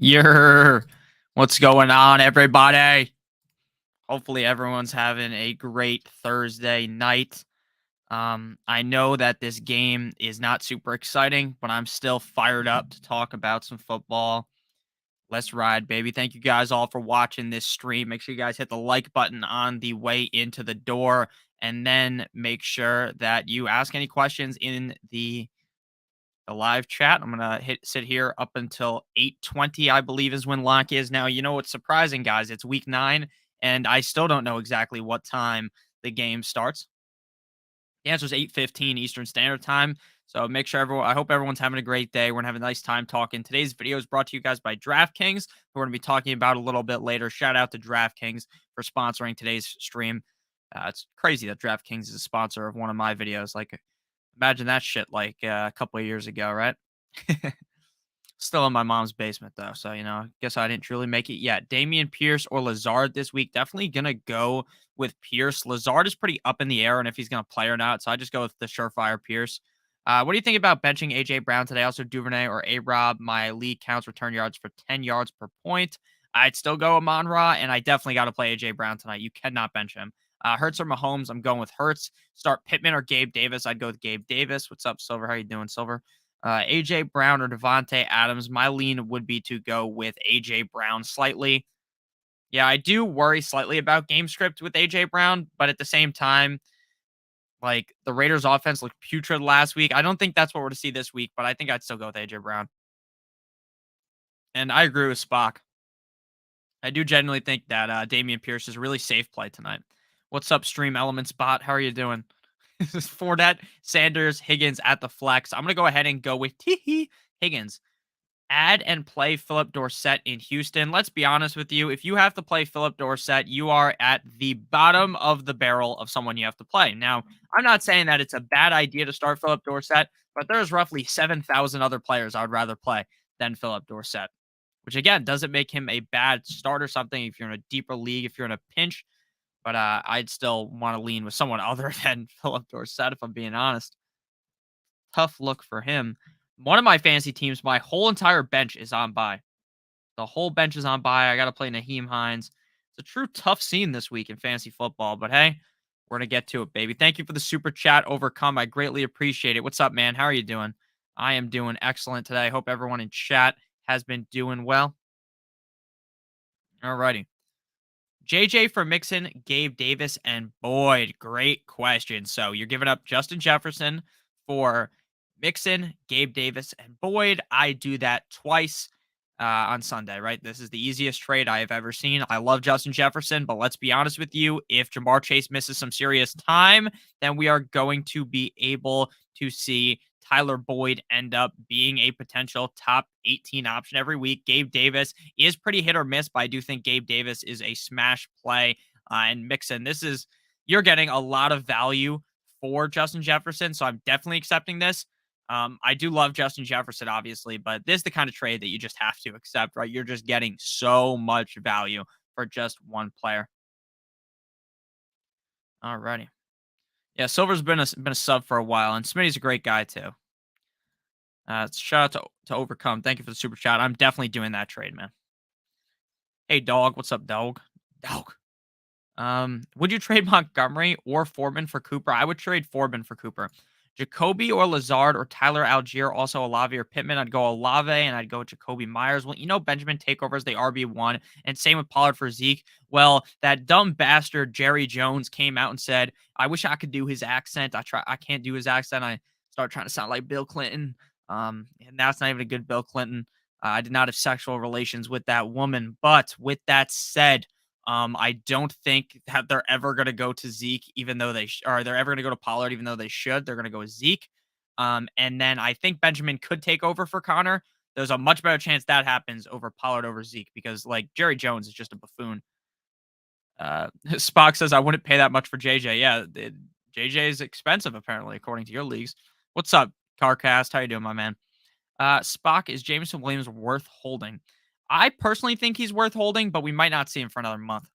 What's going on, everybody? Hopefully, everyone's having a great Thursday night. I know that this game is not super exciting, but I'm still fired up to talk about some football. Let's ride, baby. Thank you guys all for watching this stream. Make sure you guys hit the like button on the way into the door, and then make sure that you ask any questions in the live chat. I'm gonna sit here up until 8:20, I believe, is when lock is. Now, you know what's surprising, guys? It's week 9, and I still don't know exactly what time the game starts. The answer is 8:15 Eastern Standard Time. So make sure I hope everyone's having a great day. We're gonna have a nice time talking. Today's video is brought to you guys by DraftKings, who we're gonna be talking about a little bit later. Shout out to DraftKings for sponsoring today's stream. It's crazy that DraftKings is a sponsor of one of my videos. Like, imagine that shit like a couple of years ago, right? Still in my mom's basement though, so I guess I didn't truly make it yet. Damian Pierce or Lazard this week? Definitely gonna go with Pierce. Lazard is pretty up in the air, and if he's gonna play or not, so I just go with the surefire Pierce. What do you think about benching AJ Brown today? Also Duvernay or A Rob? My league counts return yards for 10 yards per point. I'd still go Amon Ra, and I definitely got to play AJ Brown tonight. You cannot bench him. Hurts or Mahomes? I'm going with Hurts. Start Pittman or Gabe Davis? I'd go with Gabe Davis. What's up, Silver? How you doing, Silver? AJ Brown or Devontae Adams. My lean would be to go with AJ Brown slightly. Yeah, I do worry slightly about game script with AJ Brown, but at the same time, like the Raiders offense looked putrid last week. I don't think that's what we're to see this week, but I think I'd still go with AJ Brown. And I agree with Spock. I do genuinely think that Damian Pierce is a really safe play tonight. What's up, Stream Elements Bot? How are you doing? This is Fournette, Sanders, Higgins at the flex. I'm going to go ahead and go with Higgins. Add and play Philip Dorsett in Houston. Let's be honest with you. If you have to play Philip Dorsett, you are at the bottom of the barrel of someone you have to play. Now, I'm not saying that it's a bad idea to start Philip Dorsett, but there's roughly 7,000 other players I would rather play than Philip Dorsett, which again doesn't make him a bad start or something if you're in a deeper league, if you're in a pinch. But I'd still want to lean with someone other than Philip Dorsett, if I'm being honest. Tough look for him. One of my fantasy teams, my whole entire bench is on bye. The whole bench is on bye. I got to play Naheem Hines. It's a true tough scene this week in fantasy football, but hey, we're going to get to it, baby. Thank you for the super chat, Overcome. I greatly appreciate it. What's up, man? How are you doing? I am doing excellent today. I hope everyone in chat has been doing well. Alrighty. JJ for Mixon, Gabe Davis, and Boyd. Great question. So you're giving up Justin Jefferson for Mixon, Gabe Davis, and Boyd. I do that twice on Sunday, right? This is the easiest trade I have ever seen. I love Justin Jefferson, but let's be honest with you. If Jamar Chase misses some serious time, then we are going to be able to see Tyler Boyd end up being a potential top 18 option every week. Gabe Davis is pretty hit or miss, but I do think Gabe Davis is a smash play. And Mixon, you're getting a lot of value for Justin Jefferson, so I'm definitely accepting this. I do love Justin Jefferson, obviously, but this is the kind of trade that you just have to accept, right? You're just getting so much value for just one player. Alrighty. Yeah, Silver's been a sub for a while, and Smitty's a great guy too. Shout out to Overcome. Thank you for the super chat. I'm definitely doing that trade, man. Hey, dog. What's up, dog? Dog. Would you trade Montgomery or Foreman for Cooper? I would trade Foreman for Cooper. Jacoby or Lazard or Tyler Algier, also Olave or Pittman. I'd go Olave and I'd go Jacoby Myers. Well, Benjamin takeovers the RB1, and same with Pollard for Zeke. Well, that dumb bastard Jerry Jones came out and said, "I wish I could do his accent. I can't do his accent. I start trying to sound like Bill Clinton." And that's not even a good Bill Clinton. I did not have sexual relations with that woman. But with that said, I don't think that they're ever going to go to Zeke, even though they're ever going to go to Pollard, even though they should. They're going to go with Zeke. And then I think Benjamin could take over for Connor. There's a much better chance that happens over Pollard over Zeke because, like, Jerry Jones is just a buffoon. Spock says, I wouldn't pay that much for JJ. Yeah, JJ is expensive, apparently, according to your leagues. What's up, Carcast? How you doing, my man? Spock, is Jameson Williams worth holding? I personally think he's worth holding, but we might not see him for another month.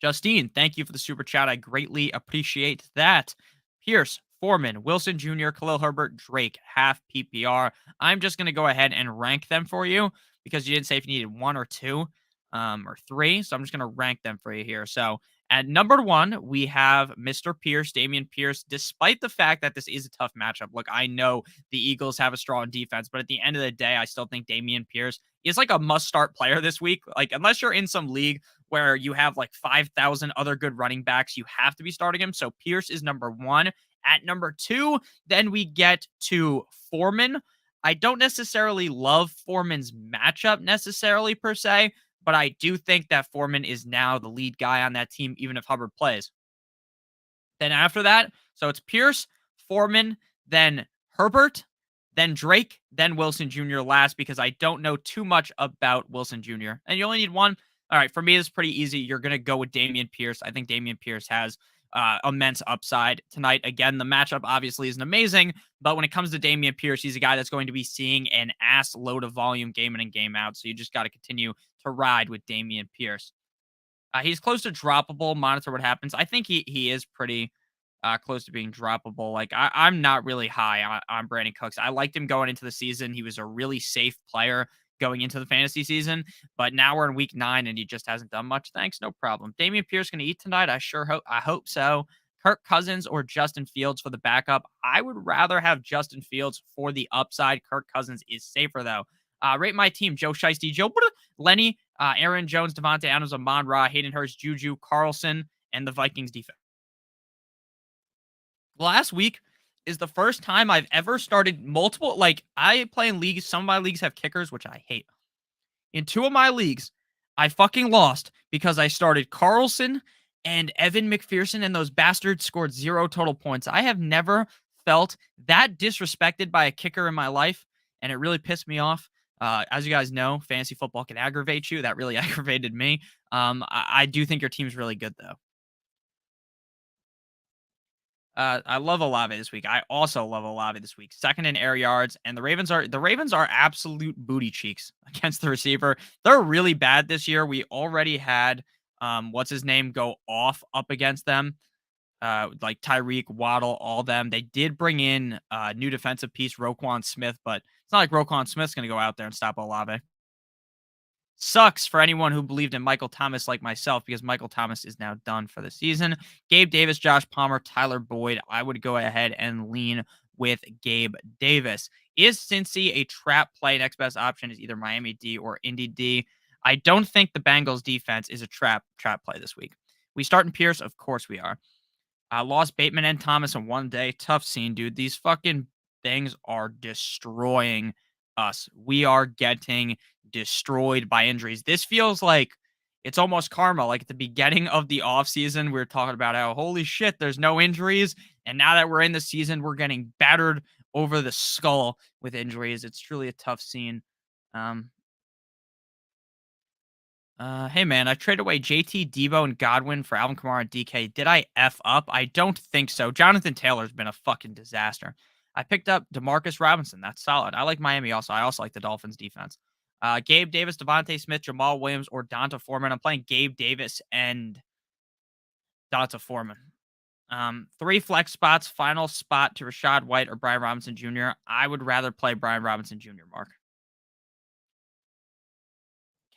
Justine, thank you for the super chat. I greatly appreciate that. Pierce, Foreman, Wilson Jr., Khalil Herbert, Drake, half PPR. I'm just going to go ahead and rank them for you because you didn't say if you needed one or two or three. So I'm just going to rank them for you here. So at number one, we have Mr. Pierce, Damian Pierce, despite the fact that this is a tough matchup. Look, I know the Eagles have a strong defense, but at the end of the day, I still think Damian Pierce is like a must start player this week. Like, unless you're in some league where you have like 5,000 other good running backs, you have to be starting him. So Pierce is number one. At number two, then we get to Foreman. I don't necessarily love Foreman's matchup necessarily per se, but I do think that Foreman is now the lead guy on that team, even if Hubbard plays. Then after that, so it's Pierce, Foreman, then Herbert, then Drake, then Wilson Jr. last, because I don't know too much about Wilson Jr. And you only need one. All right, for me, it's pretty easy. You're going to go with Damian Pierce. I think Damian Pierce has immense upside tonight. Again, the matchup obviously isn't amazing, but when it comes to Damian Pierce, he's a guy that's going to be seeing an ass load of volume game in and game out. So you just got to continue to ride with Damian Pierce. He's close to droppable. Monitor what happens. I think he is pretty close to being droppable. Like, I'm not really high on Brandon Cooks. I liked him going into the season. He was a really safe player going into the fantasy season, but now we're in week 9 and he just hasn't done much. Thanks, no problem. Damian Pierce going to eat tonight? I hope so. Kirk Cousins or Justin Fields for the backup? I would rather have Justin Fields for the upside. Kirk Cousins is safer though. Rate my team: Joe Shiesty, Joe Lenny, Aaron Jones, Devontae Adams, Amon Ra, Hayden Hurst, Juju, Carlson, and the Vikings defense. Last week is the first time I've ever started multiple. Like, I play in leagues. Some of my leagues have kickers, which I hate. In 2 of my leagues, I fucking lost because I started Carlson and Evan McPherson, and those bastards scored 0 total points. I have never felt that disrespected by a kicker in my life, and it really pissed me off. As you guys know, fantasy football can aggravate you. That really aggravated me. I do think your team's really good, though. I love Olave this week. I also love Olave this week. Second in air yards, and the Ravens are absolute booty cheeks against the receiver. They're really bad this year. We already had what's his name go off up against them. Like Tyreek, Waddle, all them. They did bring in new defensive piece Roquan Smith, but it's not like Roquan Smith's going to go out there and stop Olave. Sucks for anyone who believed in Michael Thomas like myself, because Michael Thomas is now done for the season. Gabe Davis, Josh Palmer, Tyler Boyd. I would go ahead and lean with Gabe Davis. Is Cincy a trap play? Next best option is either Miami D or Indy D. I don't think the Bengals defense is a trap play this week. We start in Pierce, of course we are. Lost Bateman and Thomas in one day. Tough scene, dude. These fucking things are destroying us. We are getting destroyed by injuries. This feels like it's almost karma. Like, at the beginning of the offseason, we were talking about how, holy shit, there's no injuries. And now that we're in the season, we're getting battered over the skull with injuries. It's truly a tough scene. Hey man, I traded away JT, Debo, and Godwin for Alvin Kamara and DK. Did I F up? I don't think so. Jonathan Taylor's been a fucking disaster. I picked up Demarcus Robinson. That's solid. I like Miami also. I also like the Dolphins defense. Gabe Davis, Devontae Smith, Jamal Williams, or Donta Foreman. I'm playing Gabe Davis and Donta Foreman. 3 flex spots. Final spot to Rachaad White or Brian Robinson Jr. I would rather play Brian Robinson Jr., Mark.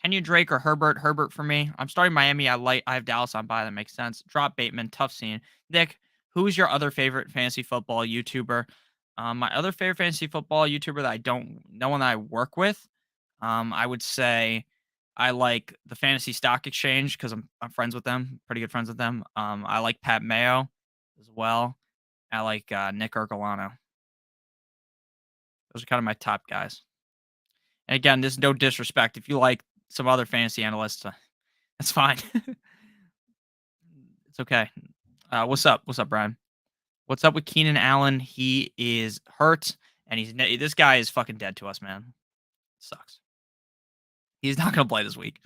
Kenyon Drake or Herbert? Herbert for me. I'm starting Miami. I have Dallas on bye. That makes sense. Drop Bateman. Tough scene. Nick, who's your other favorite fantasy football YouTuber? My other favorite fantasy football YouTuber that I don't know one that I work with. I would say I like the Fantasy Stock Exchange because I'm friends with them. Pretty good friends with them. I like Pat Mayo as well. I like Nick Ercolano. Those are kind of my top guys. And again, this is no disrespect. If you like some other fantasy analysts, that's fine. It's okay. What's up? What's up, Brian? What's up with Keenan Allen? He is hurt, and this guy is fucking dead to us, man. Sucks. He's not going to play this week.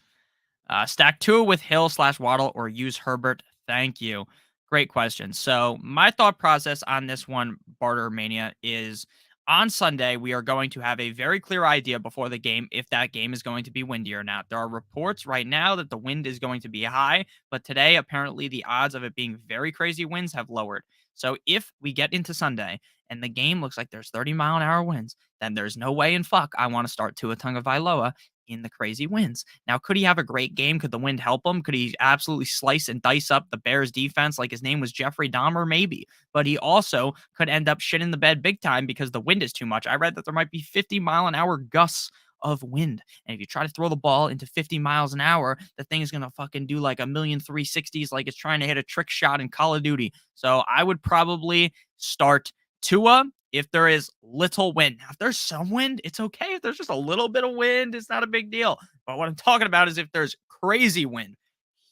Stack 2 with Hill/Waddle or use Herbert. Thank you. Great question. So my thought process on this one, Barter Mania, is on Sunday, we are going to have a very clear idea before the game if that game is going to be windy or not. There are reports right now that the wind is going to be high, but today, apparently, the odds of it being very crazy winds have lowered. So if we get into Sunday and the game looks like there's 30-mile-an-hour winds, then there's no way in fuck I want to start Tua Tagovailoa in the crazy wins. Now, could he have a great game? Could the wind help him? Could he absolutely slice and dice up the Bears defense like his name was Jeffrey Dahmer? Maybe. But he also could end up shitting the bed big time because the wind is too much. I read that there might be 50-mile-an-hour gusts of wind. And if you try to throw the ball into 50 miles an hour, the thing is going to fucking do like a million 360s like it's trying to hit a trick shot in Call of Duty. So I would probably start Tua if there is little wind. Now, if there's some wind, it's okay. If there's just a little bit of wind, it's not a big deal. But what I'm talking about is if there's crazy wind,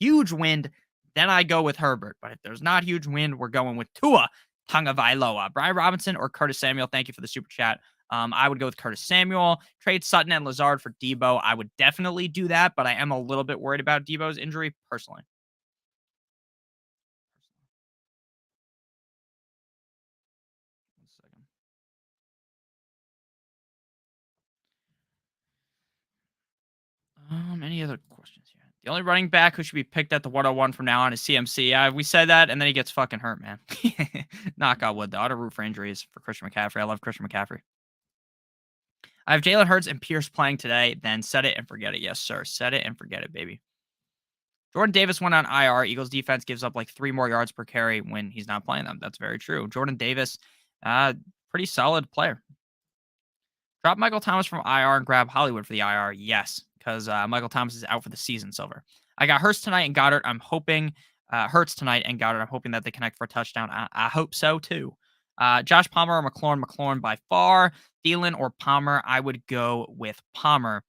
huge wind, then I go with Herbert. But if there's not huge wind, we're going with Tua Tagovailoa. Brian Robinson or Curtis Samuel, thank you for the super chat. I would go with Curtis Samuel. Trade Sutton and Lazard for Debo. I would definitely do that, but I am a little bit worried about Debo's injury personally. Any other questions here? The only running back who should be picked at the 101 from now on is CMC. Yeah, we said that, and then he gets fucking hurt, man. Knock on wood, though. I don't root for injuries for Christian McCaffrey. I love Christian McCaffrey. I have Jalen Hurts and Pierce playing today. Then set it and forget it. Yes, sir. Set it and forget it, baby. Jordan Davis went on IR. Eagles defense gives up like 3 more yards per carry when he's not playing them. That's very true. Jordan Davis, pretty solid player. Drop Michael Thomas from IR and grab Hollywood for the IR. Yes, because Michael Thomas is out for the season, Silver. I got Hurts tonight and Goddard. I'm hoping Hurts tonight and Goddard. I'm hoping that they connect for a touchdown. I hope so, too. Josh Palmer or McLaurin? McLaurin by far. Thielen or Palmer? I would go with Palmer.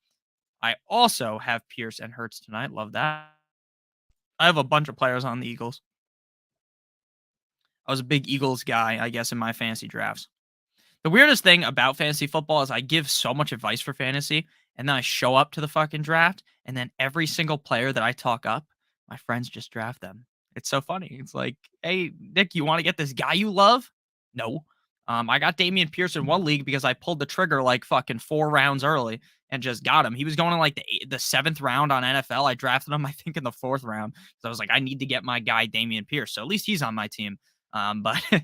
I also have Pierce and Hurts tonight. Love that. I have a bunch of players on the Eagles. I was a big Eagles guy, I guess, in my fantasy drafts. The weirdest thing about fantasy football is I give so much advice for fantasy, and then I show up to the fucking draft, and then every single player that I talk up, my friends just draft them. It's so funny. It's like, hey, Nick, you want to get this guy you love? No. I got Damian Pierce in one league because I pulled the trigger like fucking 4 rounds early and just got him. He was going in like the 7th round on NFL. I drafted him, I think, in the 4th round. So I was like, I need to get my guy Damian Pierce. So at least he's on my team. But you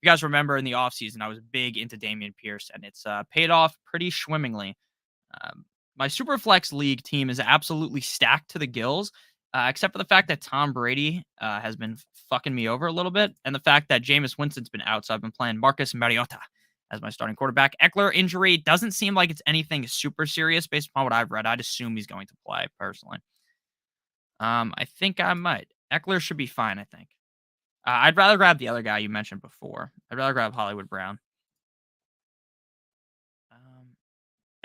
guys remember in the offseason, I was big into Damian Pierce, and it's paid off pretty swimmingly. My Superflex League team is absolutely stacked to the gills, except for the fact that Tom Brady has been fucking me over a little bit, and the fact that Jameis Winston's been out, so I've been playing Marcus Mariota as my starting quarterback. Eckler injury doesn't seem like it's anything super serious based upon what I've read. I'd assume he's going to play, personally. I think I might. Eckler should be fine, I think. I'd rather grab the other guy you mentioned before. I'd rather grab Hollywood Brown.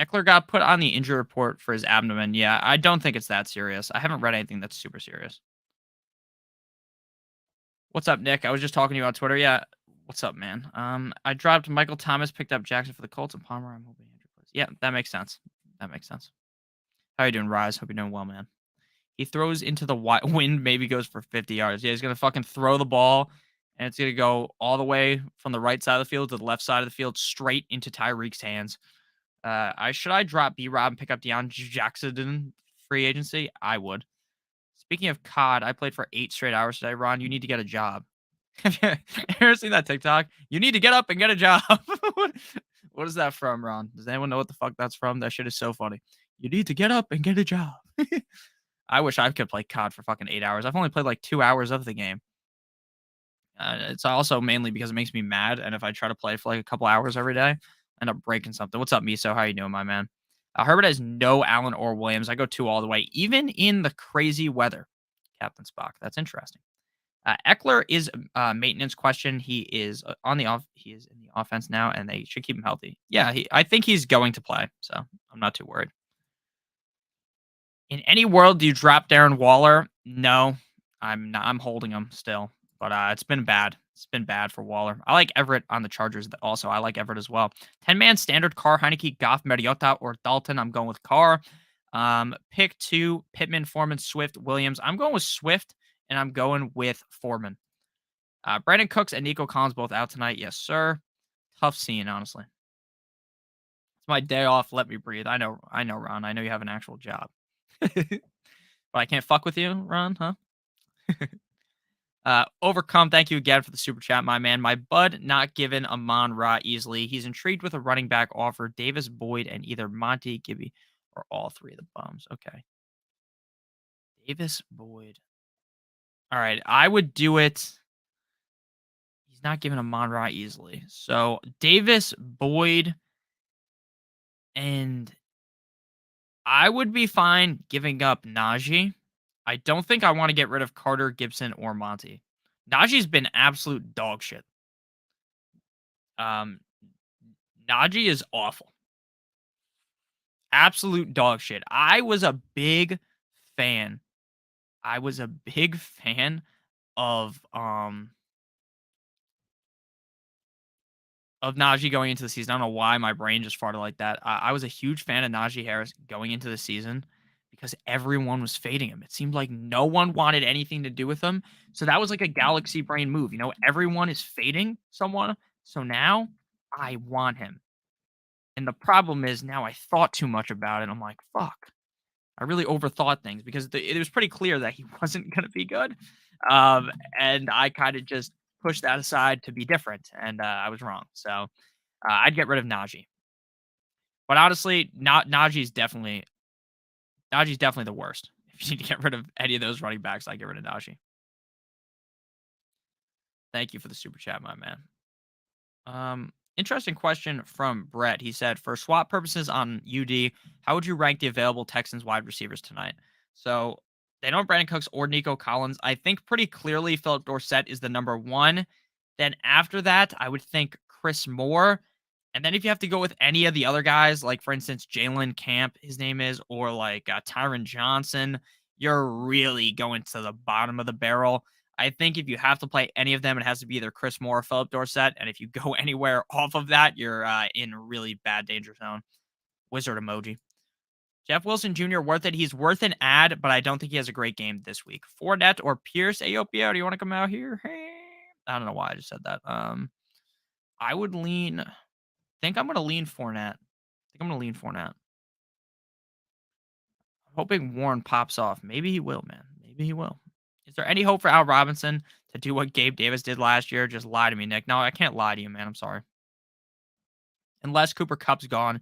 Eckler got put on the injury report for his abdomen. Yeah, I don't think it's that serious. I haven't read anything that's super serious. What's up, Nick? I was just talking to you on Twitter. Yeah, what's up, man? I dropped Michael Thomas, picked up Jackson for the Colts, and Palmer. I'm hoping Andrew plays. Yeah, that makes sense. That makes sense. How you doing, Rise? Hope you're doing well, man. He throws into the wind, maybe goes for 50 yards. Yeah, he's going to fucking throw the ball, and it's going to go all the way from the right side of the field to the left side of the field, straight into Tyreek's hands. Should I drop B-Rob and pick up Deion Jackson free agency? I would. Speaking of COD, I played for 8 straight hours today. Ron, you need to get a job. Have you ever seen that TikTok? You need to get up and get a job. What is that from, Ron? Does anyone know what the fuck that's from? That shit is so funny. You need to get up and get a job. I wish I could play COD for fucking 8 hours. I've only played like 2 hours of the game. It's also mainly because it makes me mad, and if I try to play for like a couple hours every day, I end up breaking something. What's up, Miso? How you doing, my man? Herbert has no Allen or Williams. I go 2 all the way, even in the crazy weather. Captain Spock. That's interesting. Eckler is a maintenance question. He is He is in the offense now, and they should keep him healthy. Yeah, I think he's going to play, so I'm not too worried. In any world, do you drop Darren Waller? No, I'm not. I'm holding him still, but it's been bad. It's been bad for Waller. I like Everett on the Chargers. Also, I like Everett as well. 10-man standard: Carr, Heineke, Goff, Mariota, or Dalton. I'm going with Carr. Pick 2: Pittman, Foreman, Swift, Williams. I'm going with Swift, and I'm going with Foreman. Brandon Cooks and Nico Collins both out tonight. Yes, sir. Tough scene, honestly. It's my day off. Let me breathe. I know, Ron. I know you have an actual job. But I can't fuck with you, Ron, huh? Overcome, thank you again for the super chat, my man. My bud not given Amon Ra easily. He's intrigued with a running back offer, Davis Boyd and either Monty Gibby or all three of the bums. Okay. Davis, Boyd. All right. I would do it. He's not giving a Monra easily. So Davis, Boyd, and I would be fine giving up Najee. I don't think I want to get rid of Carter, Gibson, or Monty. Najee's been absolute dog shit. Um, Najee is awful. Absolute dog shit. I was a big fan. Of Najee going into the season. I don't know why my brain just farted like that. I was a huge fan of Najee Harris going into the season because everyone was fading him. It seemed like no one wanted anything to do with him. So that was like a galaxy brain move. Everyone is fading someone. So now I want him. And the problem is now I thought too much about it. I'm like, fuck. I really overthought things because it was pretty clear that he wasn't going to be good. And I kind of just pushed that aside to be different. And I was wrong. So I'd get rid of Najee. But honestly, Najee's definitely the worst. If you need to get rid of any of those running backs, I'd get rid of Najee. Thank you for the super chat, my man. Interesting question from Brett. He said, for swap purposes on UD, how would you rank the available Texans wide receivers tonight? So they don't have Brandon Cooks or Nico Collins. I think pretty clearly Philip Dorsett is the number one. Then after that, I would think Chris Moore. And then if you have to go with any of the other guys, like for instance, Jalen Camp, his name is, or like Tyron Johnson, you're really going to the bottom of the barrel. I think if you have to play any of them, it has to be either Chris Moore or Philip Dorsett. And if you go anywhere off of that, you're in really bad danger zone. Wizard emoji. Jeff Wilson Jr. worth it. He's worth an ad, but I don't think he has a great game this week. Fournette or Pierce, Aopio, do you want to come out here? I don't know why I just said that. I would lean. I think I'm going to lean Fournette. Hoping Warren pops off. Maybe he will, man. Maybe he will. Is there any hope for Al Robinson to do what Gabe Davis did last year? Just lie to me, Nick. No, I can't lie to you, man. I'm sorry. Unless Cooper Kupp's gone,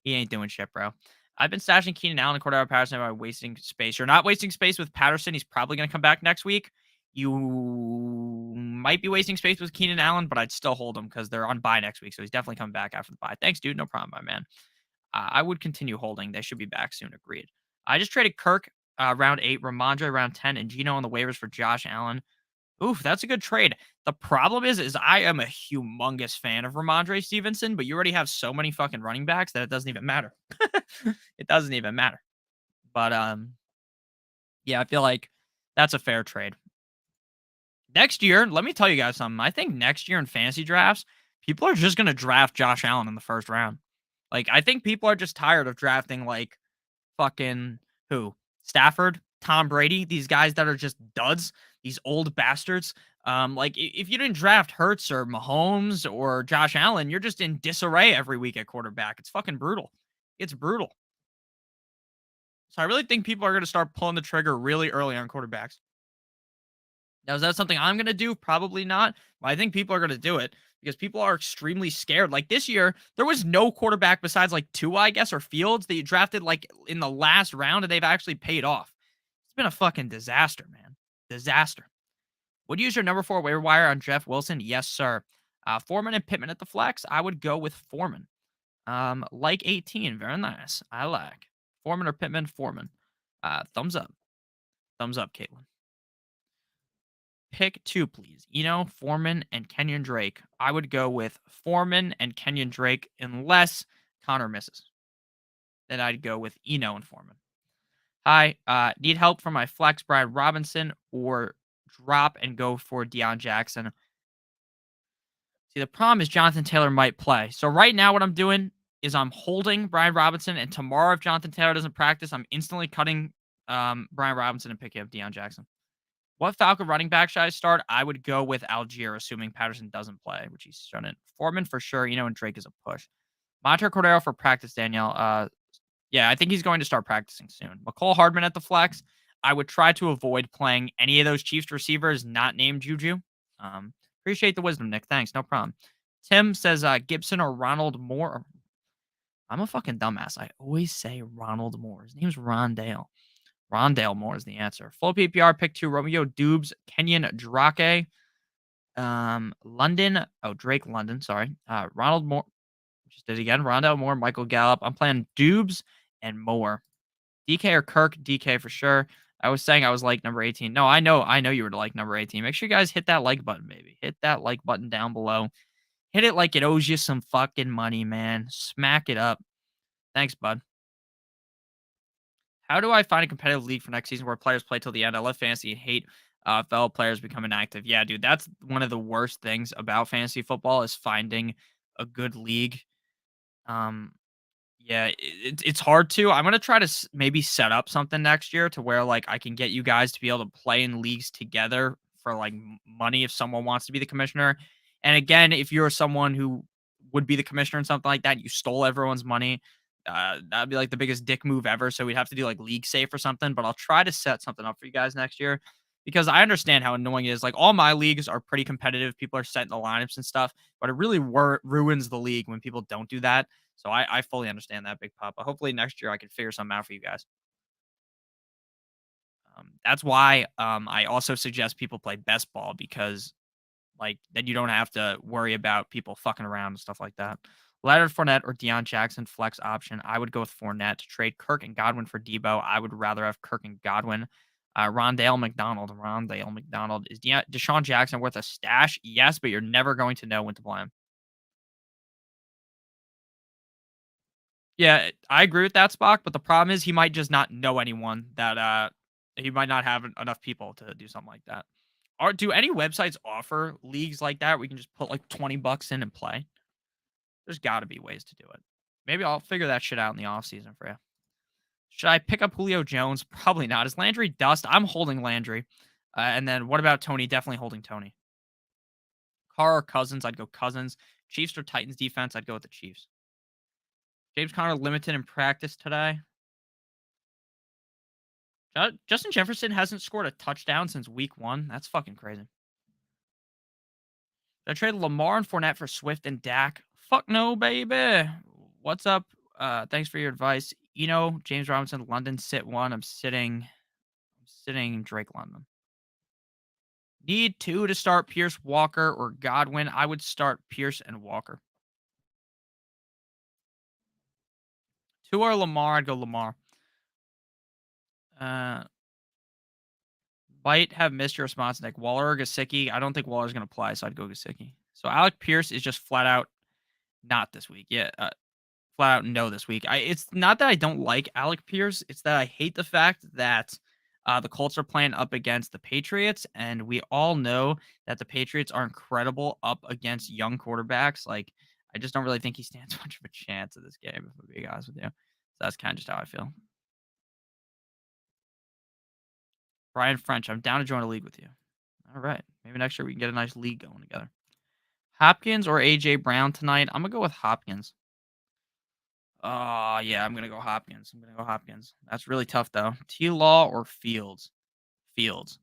he ain't doing shit, bro. I've been stashing Keenan Allen and Cordero Patterson by wasting space. You're not wasting space with Patterson. He's probably going to come back next week. You might be wasting space with Keenan Allen, but I'd still hold him because they're on bye next week. So he's definitely coming back after the bye. Thanks, dude. No problem, my man. I would continue holding. They should be back soon. Agreed. I just traded Kirk round 8, Ramondre round 10, and Gino on the waivers for Josh Allen. Oof, that's a good trade. The problem is I am a humongous fan of Ramondre Stevenson, but you already have so many fucking running backs that it doesn't even matter. It doesn't even matter. But yeah, I feel like that's a fair trade. Next year, let me tell you guys something. I think next year in fantasy drafts, people are just going to draft Josh Allen in the first round. Like, I think people are just tired of drafting, like, fucking who? Stafford, Tom Brady, these guys that are just duds, these old bastards. Like, if you didn't draft Hurts or Mahomes or Josh Allen, you're just in disarray every week at quarterback. It's fucking brutal. It's brutal. So I really think people are going to start pulling the trigger really early on quarterbacks. Now, is that something I'm going to do? Probably not. But I think people are going to do it because people are extremely scared. Like this year, there was no quarterback besides like Tua, I guess, or Fields that you drafted like in the last round and they've actually paid off. It's been a fucking disaster, man. Disaster. Would you use your number 4 waiver wire on Jeff Wilson? Yes, sir. Foreman and Pittman at the flex. I would go with Foreman. Like 18. Very nice. I like. Foreman or Pittman? Foreman. Thumbs up. Thumbs up, Caitlin. Pick 2, please. Foreman, and Kenyon Drake. I would go with Foreman and Kenyon Drake unless Connor misses. Then I'd go with Eno and Foreman. Hi, need help from my flex, Brian Robinson, or drop and go for Deion Jackson. See, the problem is Jonathan Taylor might play. So right now what I'm doing is I'm holding Brian Robinson, and tomorrow if Jonathan Taylor doesn't practice, I'm instantly cutting Brian Robinson and picking up Deion Jackson. What Falcon running back should I start? I would go with Algier, assuming Patterson doesn't play, which he shouldn't. Foreman for sure, and Drake is a push. Monitor Cordero for practice, Danielle. Yeah, I think he's going to start practicing soon. McCole Hardman at the flex. I would try to avoid playing any of those Chiefs receivers not named Juju. Appreciate the wisdom, Nick. Thanks, no problem. Tim says Gibson or Ronald Moore. I'm a fucking dumbass. I always say Ronald Moore. His name's Rondale. Rondale Moore is the answer. Full PPR, pick 2, Romeo Dubes, Kenyon Drake, London. Oh, Drake London. Sorry. Ronald Moore. Just did it again. Rondale Moore, Michael Gallup. I'm playing Dubes and Moore. DK or Kirk? DK for sure. I was saying I was like number 18. No, I know you were like number 18. Make sure you guys hit that like button, baby. Hit that like button down below. Hit it like it owes you some fucking money, man. Smack it up. Thanks, bud. How do I find a competitive league for next season where players play till the end? I love fantasy and hate fellow players become inactive. Yeah, dude, that's one of the worst things about fantasy football is finding a good league. Um, Yeah, it's hard to. I'm gonna try to maybe set up something next year to where like I can get you guys to be able to play in leagues together for like money if someone wants to be the commissioner. And again, if you're someone who would be the commissioner and something like that, you stole everyone's money. That'd be like the biggest dick move ever. So we'd have to do like league safe or something. But I'll try to set something up for you guys next year because I understand how annoying it is. Like all my leagues are pretty competitive. People are setting the lineups and stuff, but it really ruins the league when people don't do that. So I fully understand that, Big Papa. Hopefully next year I can figure something out for you guys. That's why I also suggest people play best ball because like then you don't have to worry about people fucking around and stuff like that. Leonard Fournette or Deion Jackson flex option. I would go with Fournette to trade Kirk and Godwin for Debo. I would rather have Kirk and Godwin. Rondale McDonald. Rondale McDonald. Is Deshaun Jackson worth a stash? Yes, but you're never going to know when to play him. Yeah, I agree with that, Spock, but the problem is he might just not know anyone that, he might not have enough people to do something like that. Do any websites offer leagues like that where you can just put, like, 20 bucks in and play? There's gotta be ways to do it. Maybe I'll figure that shit out in the off season for you. Should I pick up Julio Jones? Probably not. Is Landry dust? I'm holding Landry. And then what about Tony? Definitely holding Tony. Carr or Cousins? I'd go Cousins. Chiefs or Titans defense? I'd go with the Chiefs. James Conner limited in practice today. Justin Jefferson hasn't scored a touchdown since week 1. That's fucking crazy. Should I trade Lamar and Fournette for Swift and Dak? Fuck no, baby. What's up? Thanks for your advice. James Robinson, London, sit 1. I'm sitting Drake London. Need 2 to start Pierce, Walker, or Godwin. I would start Pierce and Walker. 2 or Lamar, I'd go Lamar. Might have missed your response, Nick. Waller or Gesicki? I don't think Waller's going to play, so I'd go Gesicki. So Alec Pierce is just flat out not this week. Yeah, flat out no this week. It's not that I don't like Alec Pierce. It's that I hate the fact that the Colts are playing up against the Patriots, and we all know that the Patriots are incredible up against young quarterbacks. Like, I just don't really think he stands much of a chance in this game, if I'm being honest with you. So that's kind of just how I feel. Brian French, I'm down to join a league with you. All right. Maybe next year we can get a nice league going together. Hopkins or AJ Brown tonight? I'm gonna go with Hopkins. Yeah, I'm gonna go Hopkins. That's really tough though. T Law or Fields? Fields.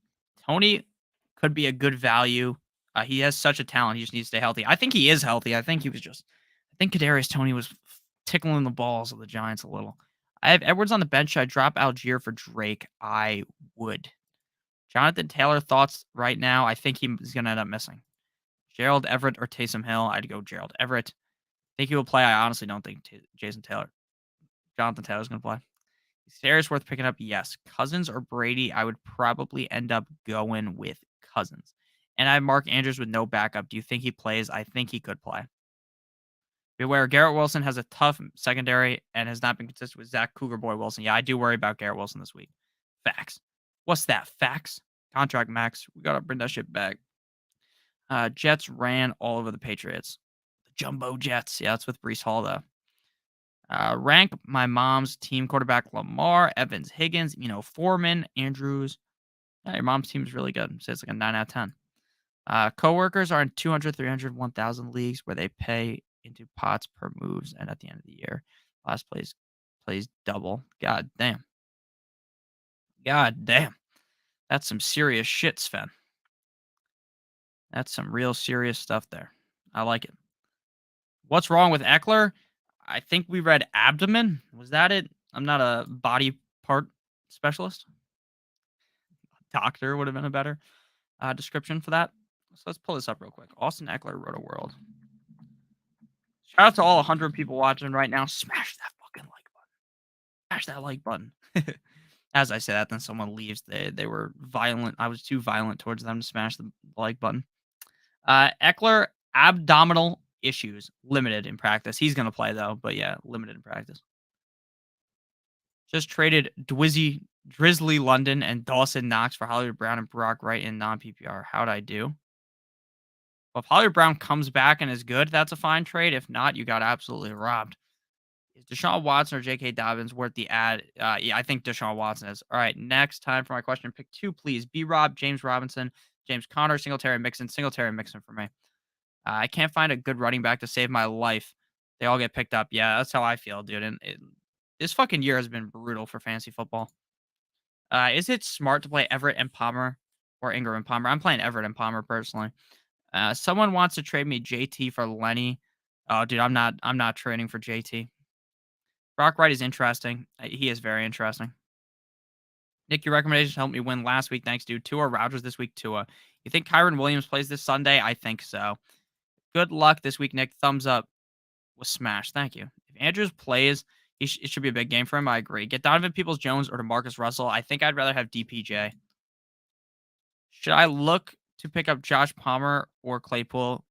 Tony could be a good value. He has such a talent. He just needs to stay healthy. I think he is healthy. I think Kadarius Tony was tickling the balls of the Giants a little. I have Edwards on the bench. Should I drop Algier for Drake? I would. Jonathan Taylor thoughts right now. I think he's gonna end up missing. Gerald Everett or Taysom Hill? I'd go Gerald Everett. Think he will play? I honestly don't think Jonathan Taylor's going to play. Is Harris worth picking up? Yes. Cousins or Brady? I would probably end up going with Cousins. And I have Mark Andrews with no backup. Do you think he plays? I think he could play. Beware, Garrett Wilson has a tough secondary and has not been consistent with Zach Cougar Boy Wilson. Yeah, I do worry about Garrett Wilson this week. Facts. What's that? Facts? Contract max. We got to bring that shit back. Jets ran all over the Patriots. The Jumbo Jets. Yeah, that's with Brees Hall, though. Rank my mom's team quarterback Lamar, Evans, Higgins, Foreman, Andrews. Yeah, your mom's team is really good. So it's like a 9 out of 10. Coworkers are in 200, 300, 1,000 leagues where they pay into pots per moves, and at the end of the year, last plays double. God damn. That's some serious shit, Sven. That's some real serious stuff there. I like it. What's wrong with Eckler? I think we read abdomen. Was that it? I'm not a body part specialist. Doctor would have been a better description for that. So let's pull this up real quick. Austin Eckler wrote a world. Shout out to all 100 people watching right now. Smash that fucking like button. Smash that like button. As I say that, then someone leaves. They were violent. I was too violent towards them to smash the like button. Eckler, abdominal issues, limited in practice. He's going to play, though, but yeah, limited in practice. Just traded Drizzly London and Dawson Knox for Hollywood Brown and Brock Wright in non-PPR. How'd I do? Well, if Hollywood Brown comes back and is good, that's a fine trade. If not, you got absolutely robbed. Is Deshaun Watson or J.K. Dobbins worth the ad? Yeah, I think Deshaun Watson is. All right, next time for my question. Pick 2, please. B-Rob, James Robinson, James Conner, Singletary Mixon for me. I can't find a good running back to save my life. They all get picked up. Yeah, that's how I feel, dude. And this fucking year has been brutal for fantasy football. Is it smart to play Everett and Palmer or Ingram and Palmer? I'm playing Everett and Palmer personally. Someone wants to trade me JT for Lenny. Oh, dude, I'm not trading for JT. Brock Wright is interesting. He is very interesting. Nick, your recommendations helped me win last week. Thanks, dude. Tua Rogers this week. Tua. You think Kyron Williams plays this Sunday? I think so. Good luck this week, Nick. Thumbs up was smashed. Thank you. If Andrews plays, it should be a big game for him. I agree. Get Donovan Peoples-Jones or DeMarcus Russell. I think I'd rather have DPJ. Should I look to pick up Josh Palmer or Claypool?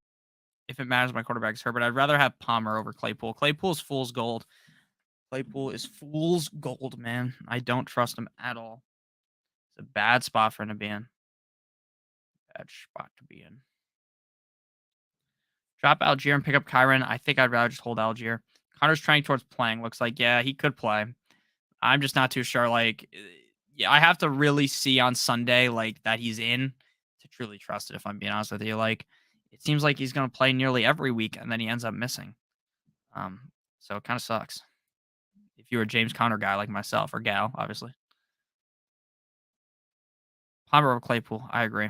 If it matters, my quarterback is Herbert. I'd rather have Palmer over Claypool. Claypool's fool's gold. Claypool is fool's gold, man. I don't trust him at all. It's a bad spot for him to be in. Bad spot to be in. Drop Algier and pick up Kyron. I think I'd rather just hold Algier. Connor's trending towards playing. Looks like, yeah, he could play. I'm just not too sure. Like, yeah, I have to really see on Sunday, like, that he's in to truly trust it, if I'm being honest with you. Like, it seems like he's going to play nearly every week, and then he ends up missing. So it kind of sucks. If you're a James Conner guy like myself, or gal, obviously. Palmer or Claypool, I agree.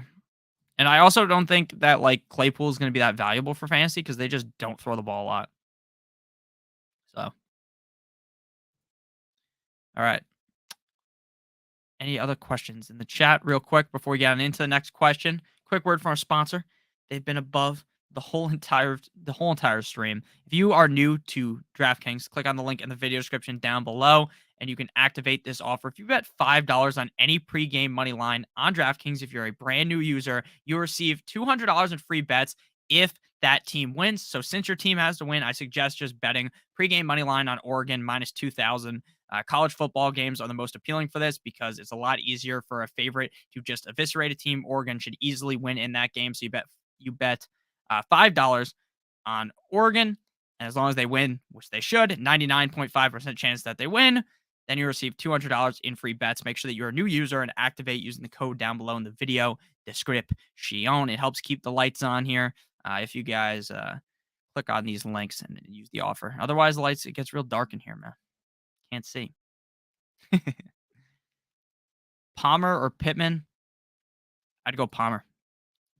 And I also don't think that, like, Claypool is going to be that valuable for fantasy because they just don't throw the ball a lot. So, all right. Any other questions in the chat real quick before we get into the next question? Quick word from our sponsor. They've been above the whole entire stream. If you are new to DraftKings, click on the link in the video description down below and you can activate this offer. If you bet $5 on any pregame money line on DraftKings, if you're a brand new user, you receive $200 in free bets if that team wins. So since your team has to win, I suggest just betting pregame money line on Oregon minus 2,000. College football games are the most appealing for this because it's a lot easier for a favorite to just eviscerate a team. Oregon should easily win in that game. So you bet $5 on Oregon. And as long as they win, which they should, 99.5% chance that they win, then you receive $200 in free bets. Make sure that you're a new user and activate using the code down below in the video description. It helps keep the lights on here. If you guys click on these links and use the offer. Otherwise, it gets real dark in here, man. Can't see. Palmer or Pittman? I'd go Palmer.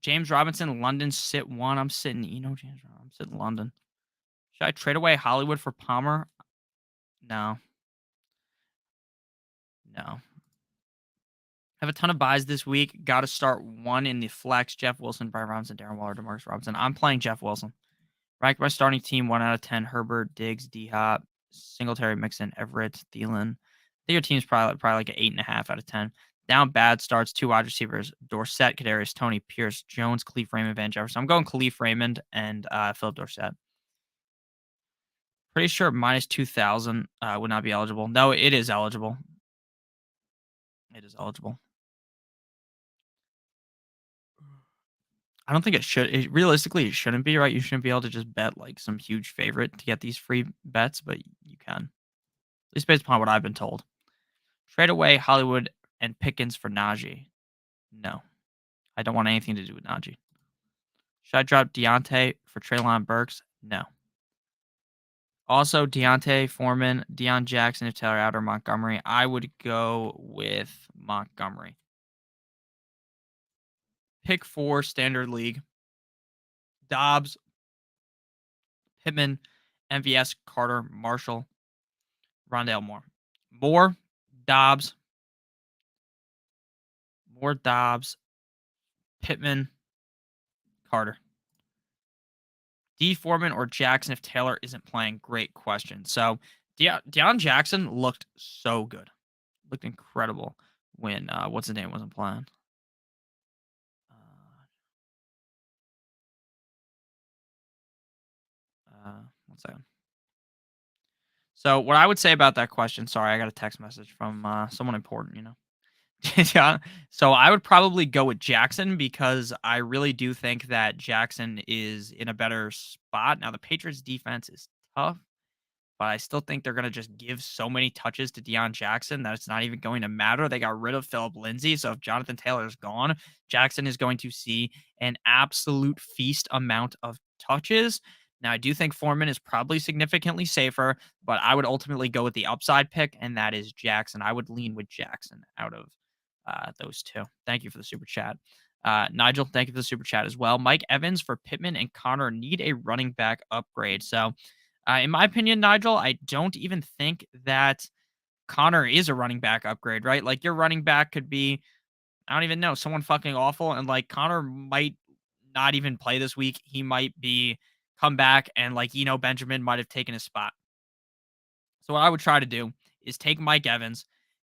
James Robinson, London, sit 1. I'm sitting, James Robinson. I'm sitting London. Should I trade away Hollywood for Palmer? No. Have a ton of buys this week. Got to start one in the flex. Jeff Wilson, Brian Robinson, Darren Waller, DeMarcus Robinson. I'm playing Jeff Wilson. Rank my starting team 1 out of 10. Herbert, Diggs, D-Hop, Singletary, Mixon, Everett, Thielen. I think your team's probably like an 8.5 out of 10. Down bad starts 2 wide receivers: Dorsett, Kadarius Toney, Pierce, Jones, Khalif Raymond, Van Jefferson. I'm going Khalif Raymond and Philip Dorsett. Pretty sure minus 2,000 would not be eligible. No, it is eligible. It is eligible. I don't think it should. Realistically, it shouldn't be, right? You shouldn't be able to just bet like some huge favorite to get these free bets, but you can. At least based upon what I've been told. Trade away Hollywood and Pickens for Najee. No. I don't want anything to do with Najee. Should I drop Deontay for Treylon Burks? No. Also, Deontay Foreman, Deion Jackson, if Taylor out, or Montgomery. I would go with Montgomery. Pick 4, standard league. Dobbs, Pittman, MVS, Carter, Marshall, Rondale Moore. Moore, Dobbs, Pittman, Carter. D. Foreman or Jackson if Taylor isn't playing? Great question. So Deion Jackson looked so good. Looked incredible when what's his name wasn't playing. One second. So what I would say about that question, sorry, I got a text message from someone important, you know. Yeah. So I would probably go with Jackson because I really do think that Jackson is in a better spot. Now the Patriots defense is tough, but I still think they're going to just give so many touches to Deion Jackson that it's not even going to matter. They got rid of Philip Lindsay. So if Jonathan Taylor is gone, Jackson is going to see an absolute feast amount of touches. Now, I do think Foreman is probably significantly safer, but I would ultimately go with the upside pick, and that is Jackson. I would lean with Jackson out of those two. Thank you for the super chat. Nigel, thank you for the super chat as well. Mike Evans for Pittman and Connor need a running back upgrade. So, in my opinion, Nigel, I don't even think that Connor is a running back upgrade, right? Like your running back could be, I don't even know, someone fucking awful. And like Connor might not even play this week. He might be come back and like, Benjamin might have taken his spot. So what I would try to do is take Mike Evans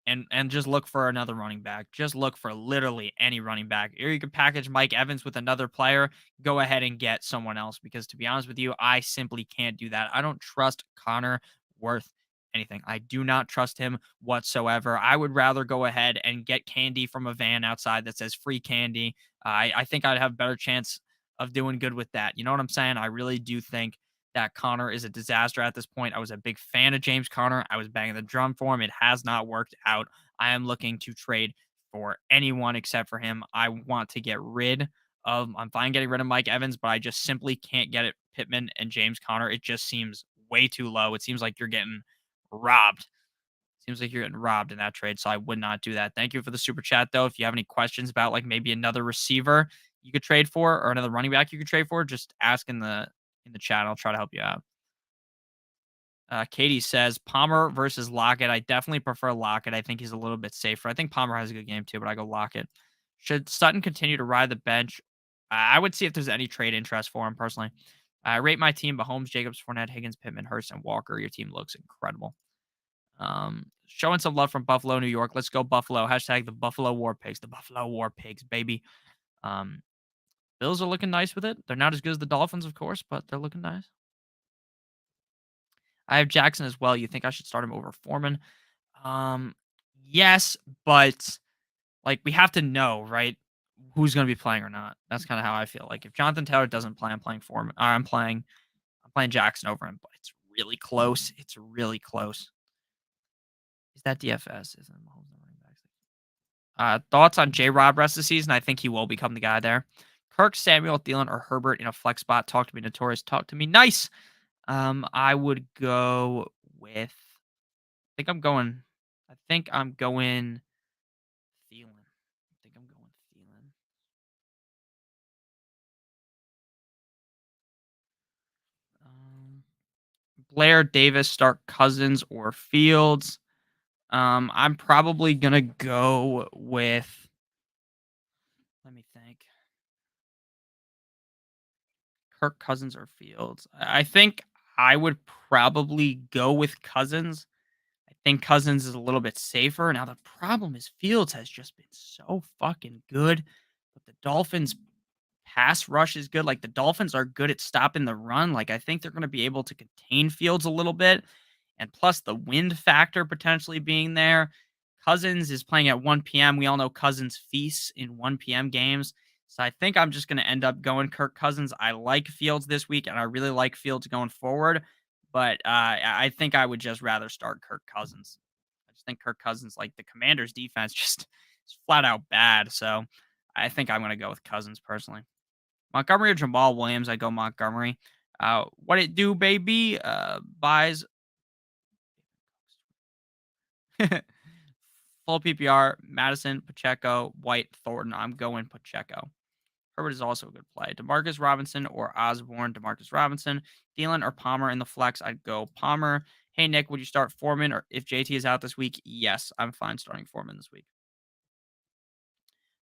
and just look for another running back. Just look for literally any running back. Or you could package Mike Evans with another player. Go ahead and get someone else because to be honest with you, I simply can't do that. I don't trust Connor worth anything. I do not trust him whatsoever. I would rather go ahead and get candy from a van outside that says free candy. I think I'd have a better chance of doing good with that. You know what I'm saying? I really do think that Connor is a disaster at this point. I was a big fan of James Conner. I was banging the drum for him. It has not worked out. I am looking to trade for anyone except for him. I want to get rid of, I'm fine getting rid of Mike Evans, but I just simply can't get it. Pittman and James Conner. It just seems way too low. It seems like you're getting robbed. Seems like you're getting robbed in that trade. So I would not do that. Thank you for the super chat, though. If you have any questions about like maybe another receiver you could trade for or another running back you could trade for, just ask in the chat. I'll try to help you out. Katie says Palmer versus Lockett. I definitely prefer Lockett. I think he's a little bit safer. I think Palmer has a good game too, but I go Lockett. Should Sutton continue to ride the bench? I would see if there's any trade interest for him personally. I rate my team: Mahomes, Jacobs, Fournette, Higgins, Pittman, Hurst, and Walker. Your team looks incredible. Showing some love from Buffalo, New York. Let's go Buffalo. Hashtag the Buffalo War Pigs. The Buffalo War Pigs, baby. Um, Bills are looking nice with it. They're not as good as the Dolphins, of course, but they're looking nice. I have Jackson as well. You think I should start him over Foreman? Um, yes, but like we have to know, right? Who's going to be playing or not. That's kind of how I feel. Like if Jonathan Taylor doesn't play, I'm playing Foreman. I'm playing Jackson over him, but it's really close. It's really close. Is that DFS? Isn't Mahomes the running backs? Thoughts on J. Rob rest of the season? I think he will become the guy there. Kirk, Samuel, Thielen, or Herbert in a flex spot. Talk to me, Notorious. Talk to me, nice. I would go with. I think I'm going Thielen. I think I'm going Thielen. Blair, Davis, start Cousins or Fields. I'm probably gonna go with. Let me think. Kirk Cousins or Fields. I think I would probably go with Cousins. I think Cousins is a little bit safer. Now the problem is Fields has just been so fucking good, but the Dolphins pass rush is good. Like the Dolphins are good at stopping the run. Like I think they're going to be able to contain Fields a little bit. And plus the wind factor potentially being there. Cousins is playing at 1 p.m. We all know Cousins feasts in 1 p.m. games. So I think I'm just going to end up going Kirk Cousins. I like Fields this week, and I really like Fields going forward. But I think I would just rather start Kirk Cousins. I just think Kirk Cousins, like the Commanders' defense, just is flat out bad. So I think I'm going to go with Cousins personally. Montgomery or Jamal Williams? I go Montgomery. What it do, baby? Buys full PPR. Madison, Pacheco, White, Thornton. I'm going Pacheco. Herbert is also a good play. Demarcus Robinson or Osborne. Demarcus Robinson. Thielen or Palmer in the flex. I'd go Palmer. Hey, Nick, would you start Foreman or if JT is out this week? Yes, I'm fine starting Foreman this week.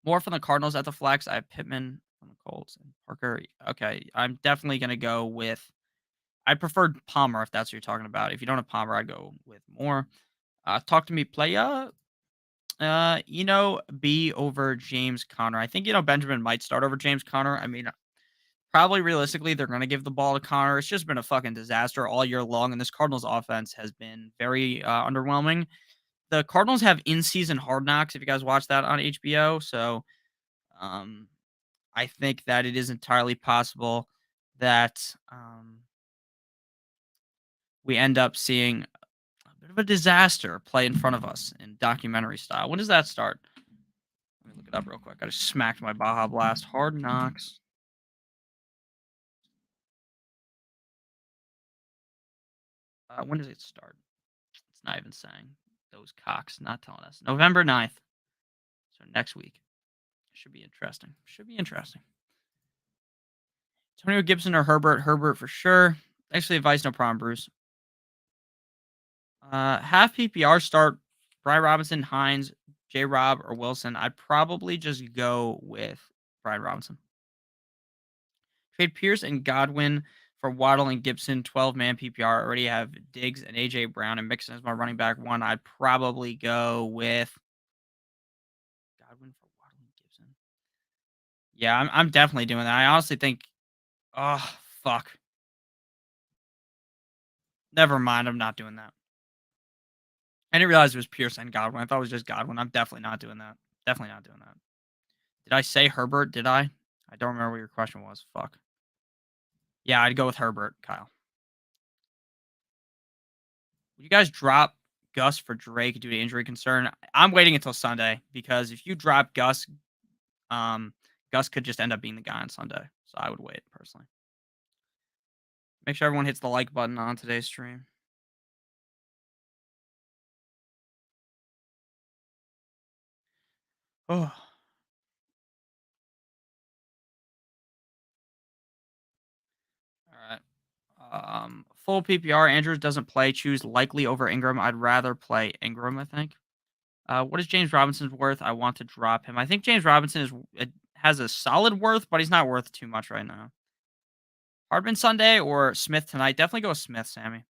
More from the Cardinals at the flex. I have Pittman from the Colts and Parker. Okay, I'm definitely going to go with. I preferred Palmer if that's what you're talking about. If you don't have Palmer, I'd go with Moore. Talk to me, playa. B over James Conner. I think, Benjamin might start over James Conner. I mean, probably realistically, they're going to give the ball to Conner. It's just been a fucking disaster all year long, and this Cardinals offense has been very underwhelming. The Cardinals have in-season Hard Knocks, if you guys watch that on HBO. So um, I think that it is entirely possible that we end up seeing a bit of a disaster play in front of us in documentary style. When does that start? Let me look it up real quick. I just smacked my Baja Blast. Hard Knocks. When does it start? It's not even saying. Those cocks not telling us. November 9th. So next week. Should be interesting. Should be interesting. Antonio Gibson or Herbert? Herbert for sure. Thanks for the advice. No problem, Bruce. Half PPR start Brian Robinson, Hines, J. Rob, or Wilson. I'd probably just go with Brian Robinson. Trade Pierce and Godwin for Waddle and Gibson. 12-man PPR. Already have Diggs and AJ Brown and Mixon as my running back one. I'd probably go with Godwin for Waddle and Gibson. Yeah, I'm definitely doing that. I honestly think. Oh fuck. Never mind. I'm not doing that. I didn't realize it was Pierce and Godwin. I thought it was just Godwin. I'm definitely not doing that. Definitely not doing that. Did I say Herbert? Did I? I don't remember what your question was. Fuck. Yeah, I'd go with Herbert, Kyle. Would you guys drop Gus for Drake due to injury concern? I'm waiting until Sunday because if you drop Gus, Gus could just end up being the guy on Sunday. So I would wait personally. Make sure everyone hits the like button on today's stream. Oh. All right. Full PPR. Andrews doesn't play. Choose likely over Ingram. I'd rather play Ingram, I think. What is James Robinson's worth? I want to drop him. I think James Robinson has a solid worth, but he's not worth too much right now. Hardman Sunday or Smith tonight? Definitely go with Smith, Sammy.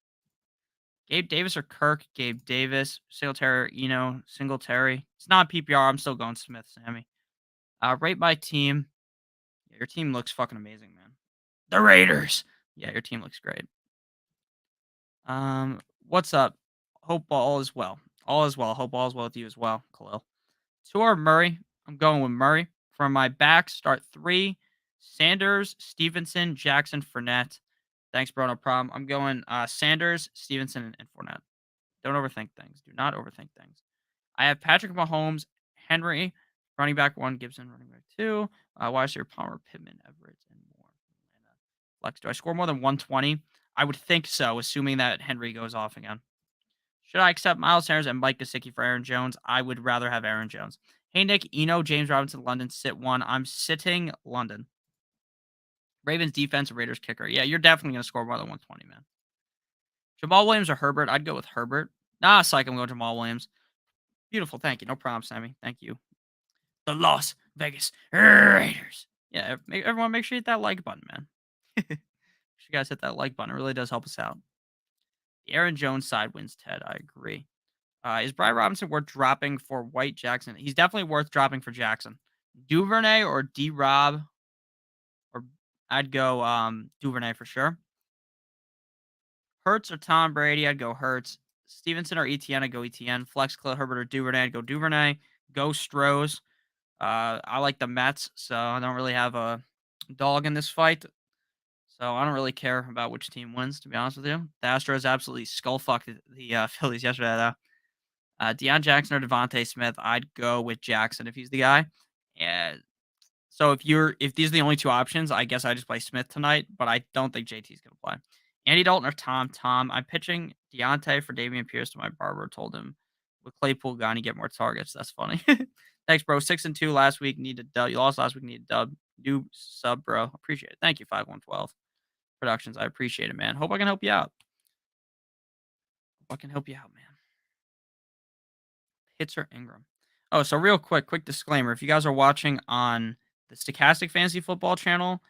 Gabe Davis or Kirk? Gabe Davis. Singletary, Singletary. It's not PPR. I'm still going Smith, Sammy. Rate my team. Yeah, your team looks fucking amazing, man. The Raiders. Yeah, your team looks great. What's up? Hope all is well. All is well. Hope all is well with you as well, Khalil. Tua Murray. I'm going with Murray. From my back, start 3. Sanders, Stevenson, Jackson, Fournette. Thanks, bro. No problem. I'm going Sanders, Stevenson, and Fournette. Don't overthink things. Do not overthink things. I have Patrick Mahomes, Henry, running back 1, Gibson, running back 2, Weiser, Palmer, Pittman, Everett, and more. Flex. Do I score more than 120? I would think so, assuming that Henry goes off again. Should I accept Miles Sanders and Mike Gesicki for Aaron Jones? I would rather have Aaron Jones. Hey, Nick, James Robinson, London, sit 1. I'm sitting London. Ravens defense, Raiders kicker. Yeah, you're definitely going to score more than 120, man. Jamal Williams or Herbert? I'd go with Herbert. Nah, psych, I'm going Jamal Williams. Beautiful. Thank you. No problem, Sammy. Thank you. The Las Vegas Raiders. Yeah, everyone make sure you hit that like button, man. Make sure you guys hit that like button. It really does help us out. The Aaron Jones side wins, Ted. I agree. Is Brian Robinson worth dropping for White Jackson? He's definitely worth dropping for Jackson. Duvernay or D-Rob? Or I'd go Duvernay for sure. Hurts or Tom Brady? I'd go Hurts. Stevenson or Etienne? I'd go Etienne. Flex, Khalil Herbert or Duvernay? I'd go Duvernay. Go Strohs. I like the Mets, so I don't really have a dog in this fight. So I don't really care about which team wins, to be honest with you. The Astros absolutely skull-fucked the Phillies yesterday, though. Deion Jackson or Devontae Smith? I'd go with Jackson if he's the guy. Yeah. So if these are the only 2 options, I guess I just play Smith tonight, but I don't think JT's gonna play. Andy Dalton or Tom? Tom. I'm pitching Deontay for Dameon Pierce to my barber. Told him with Claypool gone, you get more targets. That's funny. Thanks, bro. 6-2 last week. Need a dub. You lost last week. Need a dub. New sub, bro. Appreciate it. Thank you, 5112 Productions. I appreciate it, man. Hope I can help you out. Hope I can help you out, man. Hits or Ingram? Oh, so real quick disclaimer. If you guys are watching on the Stokastic Fantasy Football channel,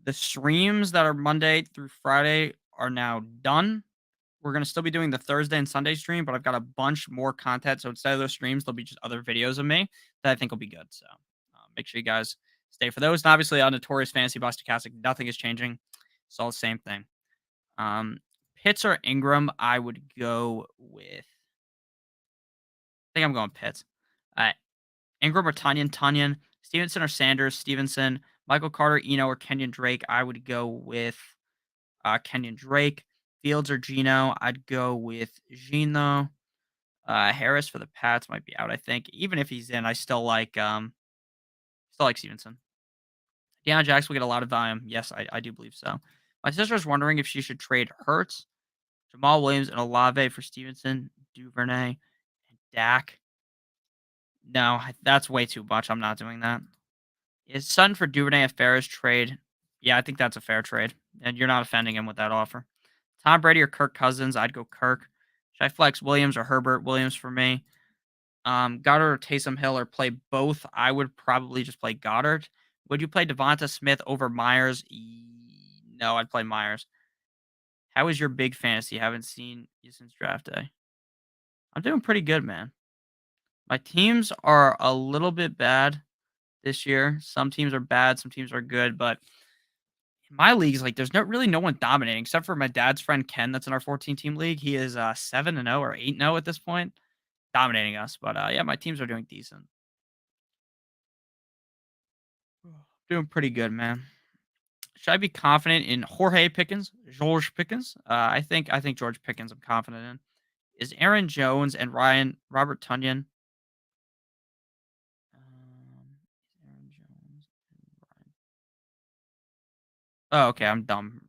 the streams that are Monday through Friday are now done. We're gonna still be doing the Thursday and Sunday stream, but I've got a bunch more content. So instead of those streams, there'll be just other videos of me that I think will be good. So make sure you guys stay for those. And obviously on Notorious Fantasy by Stokastic, nothing is changing. It's all the same thing. Pitts or Ingram, I would go with. I think I'm going Pitts. Uh, Ingram or Tunyon, Stevenson or Sanders, Stevenson, Michael Carter, or Kenyon Drake. I would go with Kenyon Drake. Fields or Geno, I'd go with Geno. Harris for the Pats might be out, I think. Even if he's in, I still like Stevenson. Deion Jackson will get a lot of volume. Yes, I do believe so. My sister's wondering if she should trade Hurts, Jamal Williams, and Olave for Stevenson, Duvernay, and Dak. No, that's way too much. I'm not doing that. Is Sutton for Duvernay a fair trade? Yeah, I think that's a fair trade. And you're not offending him with that offer. Tom Brady or Kirk Cousins? I'd go Kirk. Should I flex Williams or Herbert? Williams for me. Goddard or Taysom Hill or play both? I would probably just play Goddard. Would you play Devonta Smith over Myers? No, I'd play Myers. How is your big fantasy? Haven't seen you since draft day. I'm doing pretty good, man. My teams are a little bit bad this year. Some teams are bad, some teams are good, but in my leagues, like there's no one dominating except for my dad's friend Ken that's in our 14 team league. He is 7-0 or 8-0 at this point, dominating us. But yeah, my teams are doing decent. Doing pretty good, man. Should I be confident in Jorge Pickens, George Pickens? I think George Pickens. I'm confident in. Is Aaron Jones and Robert Tunyon? Aaron Jones and Ryan. Oh, okay. I'm dumb.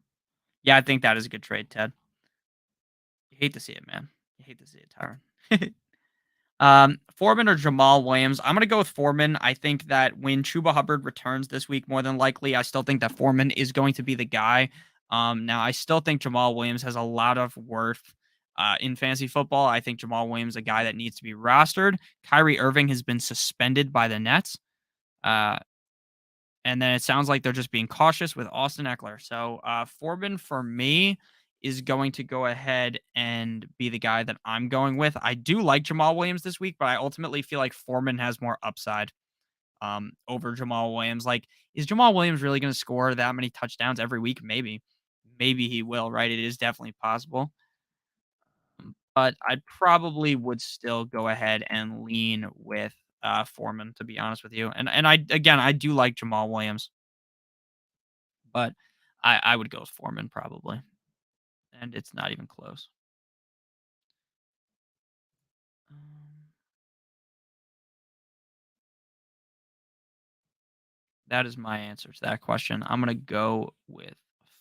Yeah, I think that is a good trade, Ted. You hate to see it, man. You hate to see it, Tyron. Foreman or Jamal Williams? I'm gonna go with Foreman. I think that when Chuba Hubbard returns this week, more than likely, I still think that Foreman is going to be the guy. Now I still think Jamal Williams has a lot of worth in fantasy football. I think Jamal Williams is a guy that needs to be rostered. Kyrie Irving has been suspended by the Nets. Uh, and then it sounds like they're just being cautious with Austin Eckler. So Foreman for me is going to go ahead and be the guy that I'm going with. I do like Jamal Williams this week, but I ultimately feel like Foreman has more upside over Jamal Williams. Like, is Jamal Williams really going to score that many touchdowns every week? Maybe. Maybe he will, right? It is definitely possible. But I probably would still go ahead and lean with Foreman, to be honest with you. And I do like Jamal Williams, but I would go with Foreman probably. And it's not even close. Um, that is my answer to that question. I'm gonna go with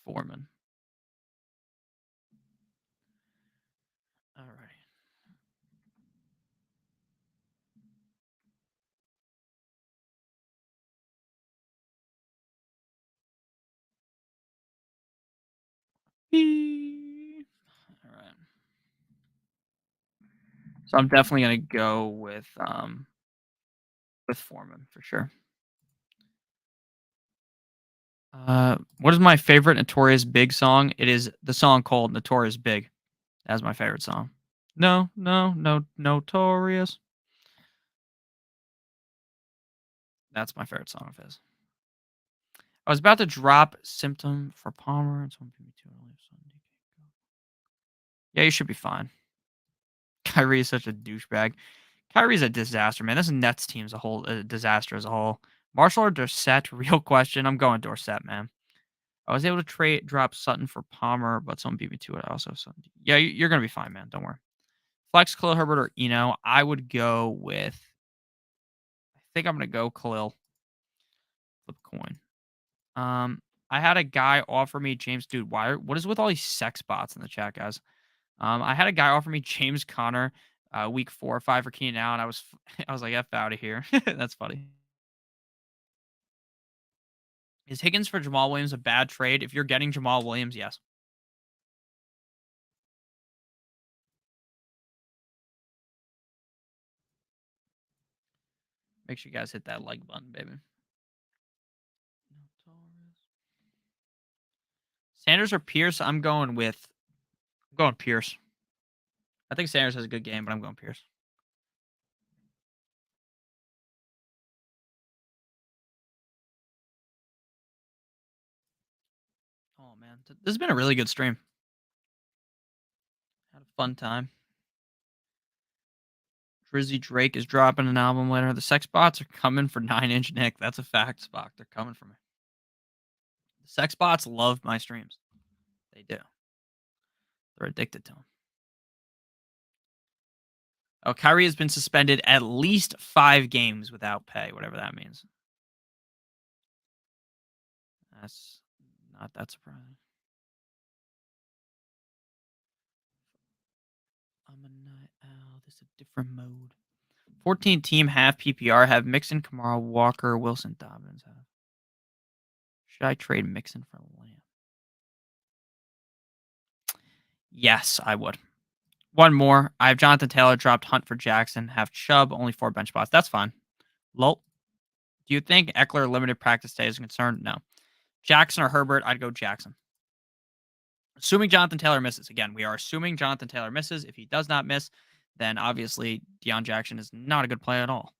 Foreman. Alright. Alright. So I'm definitely gonna go with Foreman for sure. What is my favorite Notorious Big song? It is the song called Notorious Big. That's my favorite song. No, no, no, Notorious. That's my favorite song of his. I was about to drop Symptom for Palmer and someone me too early. Yeah, you should be fine. Kyrie is such a douchebag. Kyrie's a disaster, man. This Nets team's a disaster as a whole. Marshall or Dorsett? Real question. I'm going Dorsett, man. I was able to drop Sutton for Palmer, but someone beat me to it. I also Sutton. Yeah, you're gonna be fine, man. Don't worry. Flex Khalil Herbert or I would go with. I think I'm gonna go Khalil. Flip a coin. I had a guy offer me James. Dude, what is with all these sex bots in the chat, guys? I had a guy offer me James Conner, week 4 or 5 for Keenan Allen. I was like, F out of here. That's funny. Is Higgins for Jamal Williams a bad trade? If you're getting Jamal Williams, yes. Make sure you guys hit that like button, baby. Sanders or Pierce? I'm going Pierce. I think Sanders has a good game, but I'm going Pierce. Oh man, this has been a really good stream. Had a fun time. Drizzy Drake is dropping an album later. The sex bots are coming for 9-inch Nick. That's a fact, Spock. They're coming for me. The sex bots love my streams. They do. They're addicted to them. Oh, Kyrie has been suspended at least 5 games without pay, whatever that means. That's not that surprising. I'm a night owl. This is a different mode. 14 team half PPR have Mixon, Kamara, Walker, Wilson, Dobbins. Should I trade Mixon for Lamb? Yes, I would. One more. I have Jonathan Taylor dropped Hunt for Jackson. Have Chubb, only 4 bench spots. That's fine. Lol. Do you think Eckler limited practice day is a concern? No. Jackson or Herbert? I'd go Jackson. Assuming Jonathan Taylor misses. Again, we are assuming Jonathan Taylor misses. If he does not miss, then obviously Deion Jackson is not a good play at all.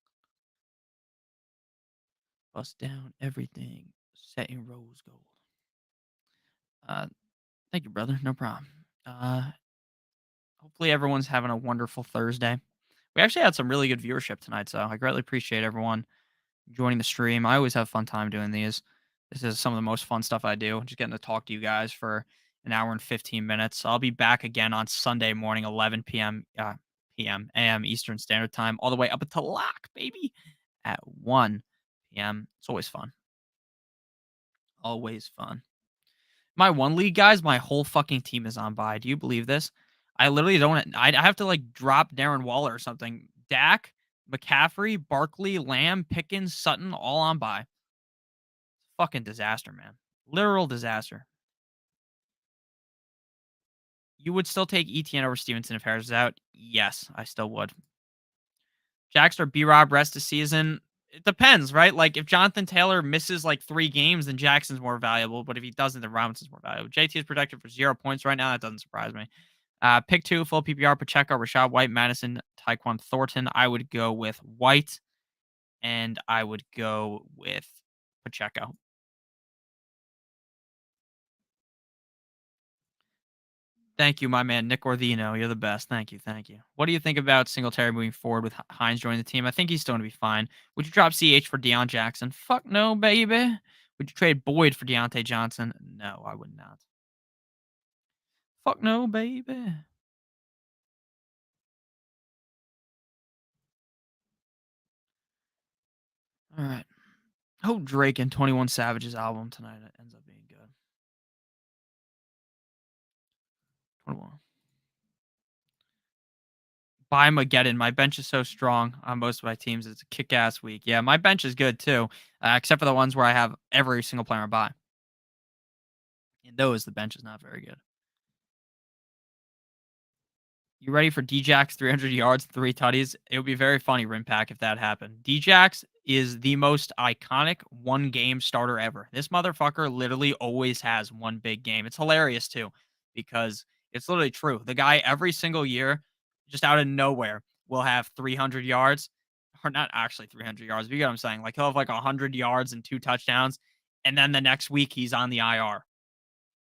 Bust down everything. Setting rose gold. Thank you, brother. No problem. Hopefully everyone's having a wonderful Thursday. We actually had some really good viewership tonight, so I greatly appreciate everyone joining the stream. I always have a fun time doing these. This is some of the most fun stuff I do. Just getting to talk to you guys for an hour and 15 minutes. So I'll be back again on Sunday morning, 11 p.m. a.m. Eastern Standard Time, all the way up until lock, baby, at 1 p.m. It's always fun. Always fun. My one league, guys, my whole fucking team is on bye. Do you believe this? I literally don't. I have to like drop Darren Waller or something. Dak, McCaffrey, Barkley, Lamb, Pickens, Sutton, all on bye. Fucking disaster, man. Literal disaster. You would still take ETN over Stevenson if Harris is out? Yes, I still would. Jax or B-Rob rest of season? It depends, right? Like, if Jonathan Taylor misses, like, 3 games, then Jackson's more valuable. But if he doesn't, then Robinson's more valuable. JT is protected for 0 points right now. That doesn't surprise me. Pick 2, full PPR, Pacheco, Rashad White, Madison, Tyquan Thornton. I would go with White, and I would go with Pacheco. Thank you, my man, Nick Orvino. You're the best. Thank you. Thank you. What do you think about Singletary moving forward with Hines joining the team? I think he's still going to be fine. Would you drop CH for Deion Jackson? Fuck no, baby. Would you trade Boyd for Deontay Johnson? No, I would not. Fuck no, baby. All right. Hope Drake and 21 Savage's album tonight ends up being good. 21. Buy Mageddon. My bench is so strong on most of my teams. It's a kick-ass week. Yeah, my bench is good too, except for the ones where I have every single player I buy. In those, the bench is not very good. You ready for Djax 300 yards, 3 tutties? It would be very funny, Rinpack, if that happened. Djax is the most iconic one-game starter ever. This motherfucker literally always has one big game. It's hilarious, too, because it's literally true. The guy, every single year, just out of nowhere, will have 300 yards. Or not actually 300 yards, but you get what I'm saying. Like, he'll have like 100 yards and 2 touchdowns, and then the next week, he's on the IR.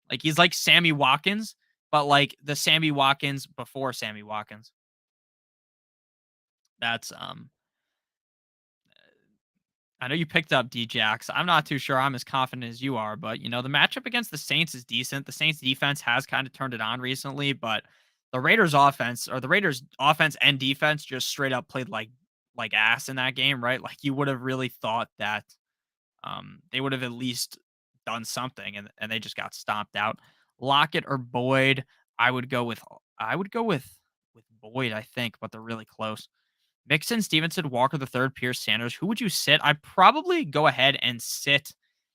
Like, he's like Sammy Watkins, but like the Sammy Watkins before Sammy Watkins. That's I know you picked up Djax. I'm not too sure I'm as confident as you are, but you know, the matchup against the Saints is decent. The Saints defense has kind of turned it on recently, but the Raiders offense and defense just straight up played like ass in that game, right? Like, you would have really thought that they would have at least done something, and they just got stomped out. Lockett or Boyd? I would go with Boyd, I think, but they're really close. Mixon, Stevenson, Walker the third, Pierce, Sanders. Who would you sit? I'd probably go ahead and sit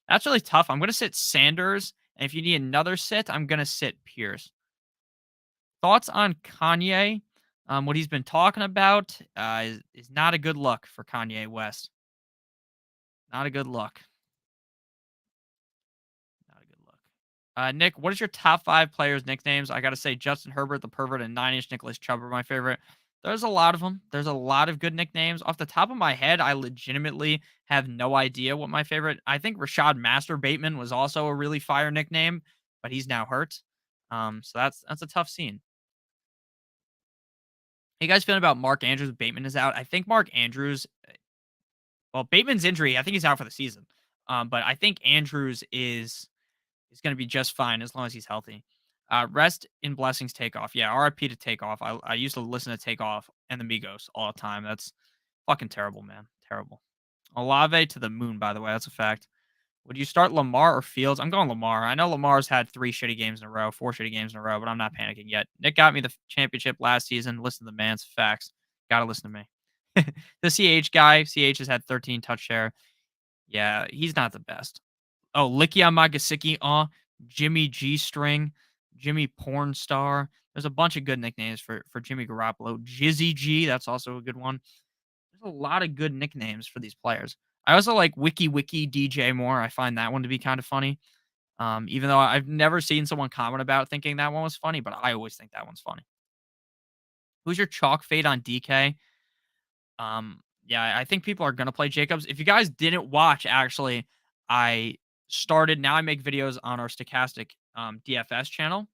That's really tough. I'm gonna sit Sanders, and if you need another sit, I'm gonna sit Pierce. Thoughts on Kanye? What he's been talking about is not a good look for Kanye West. Not a good look. Not a good look. Nick, what is your top 5 players' nicknames? I gotta say Justin Herbert, the pervert, and 9-inch Nicholas Chubb are my favorite. There's a lot of them. There's a lot of good nicknames. Off the top of my head, I legitimately have no idea what my favorite. I think Rashad Master Bateman was also a really fire nickname, but he's now hurt. So that's a tough scene. How you guys feeling about Mark Andrews? Bateman is out. I think Mark Andrews. Well, Bateman's injury. I think he's out for the season. But I think Andrews is going to be just fine as long as he's healthy. Rest in blessings, Takeoff. Yeah, RIP to Takeoff. I used to listen to Takeoff and the Migos all the time. That's fucking terrible, man. Terrible. Olave to the moon, by the way. That's a fact. Would you start Lamar or Fields? I'm going Lamar. I know Lamar's had 3 shitty games in a row, 4 shitty games in a row, but I'm not panicking yet. Nick got me the championship last season. Listen to the man's facts. Gotta listen to me. The CH guy, CH has had 13 touch share. Yeah, he's not the best. Oh, Likia Magasicki, Jimmy G String, Jimmy Porn Star. There's a bunch of good nicknames for Jimmy Garoppolo. Jizzy G, that's also a good one. There's a lot of good nicknames for these players. I also like Wiki DJ Moore. I find that one to be kind of funny. Even though I've never seen someone comment about thinking that one was funny, but I always think that one's funny. Who's your chalk fade on DK? Yeah, I think people are gonna play Jacobs. If you guys didn't watch, actually, I started. Now I make videos on our Stokastic DFS channel.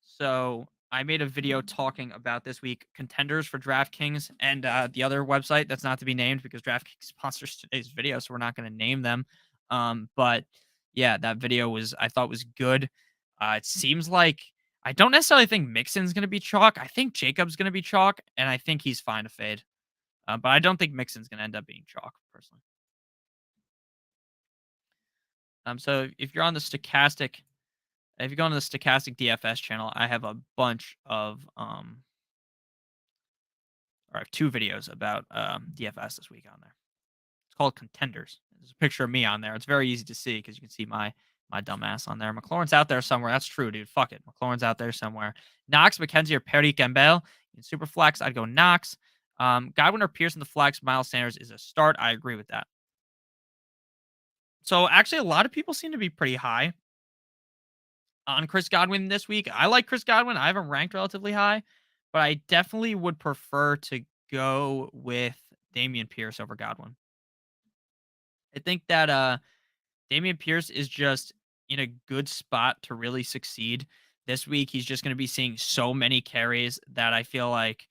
So I made a video talking about this week contenders for DraftKings and the other website that's not to be named because DraftKings sponsors today's video, so we're not going to name them. But yeah, that video I thought was good. It seems like I don't necessarily think Mixon's going to be chalk. I think Jacob's going to be chalk, and I think he's fine to fade. But I don't think Mixon's going to end up being chalk personally. So if you're on the Stokastic if you go on the Stokastic DFS channel, I have a bunch of or I have 2 videos about DFS this week on there. It's called Contenders. There's a picture of me on there. It's very easy to see because you can see my dumb ass on there. McLaurin's out there somewhere. That's true, dude. Fuck it. McLaurin's out there somewhere. Knox, McKenzie, or Perry Gamble. In super flex, I'd go Knox. Godwin or Pierce in the flex. Miles Sanders is a start. I agree with that. So actually, a lot of people seem to be pretty high on Chris Godwin this week. I like Chris Godwin. I have him ranked relatively high, but I definitely would prefer to go with Dameon Pierce over Godwin. I think that Dameon Pierce is just in a good spot to really succeed. This week, he's just going to be seeing so many carries that I feel like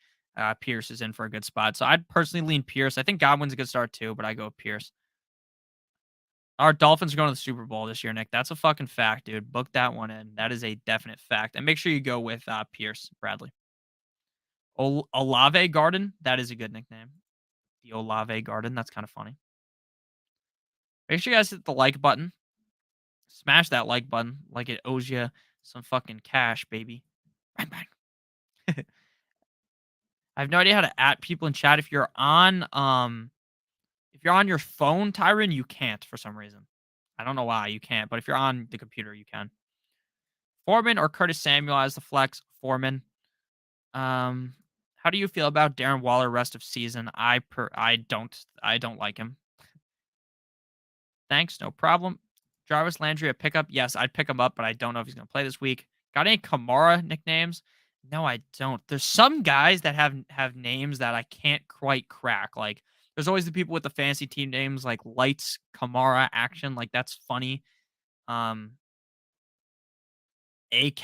Pierce is in for a good spot. So I'd personally lean Pierce. I think Godwin's a good start too, but I go with Pierce. Our Dolphins are going to the Super Bowl this year, Nick. That's a fucking fact, dude. Book that one in. That is a definite fact. And make sure you go with Pierce Bradley. Olave Garden. That is a good nickname. The Olave Garden. That's kind of funny. Make sure you guys hit the like button. Smash that like button like it owes you some fucking cash, baby. Bang, bang. I have no idea how to at people in chat. If you're on your phone, Tyron, you can't for some reason. I don't know why you can't, but if you're on the computer, you can. Foreman or Curtis Samuel as the flex. Foreman. How do you feel about Darren Waller rest of season? I don't like him. Thanks, no problem. Jarvis Landry a pickup. Yes, I'd pick him up, but I don't know if he's going to play this week. Got any Kamara nicknames? No, I don't. There's some guys that have names that I can't quite crack. Like there's always the people with the fancy team names like Lights, Kamara, Action. Like that's funny. AK,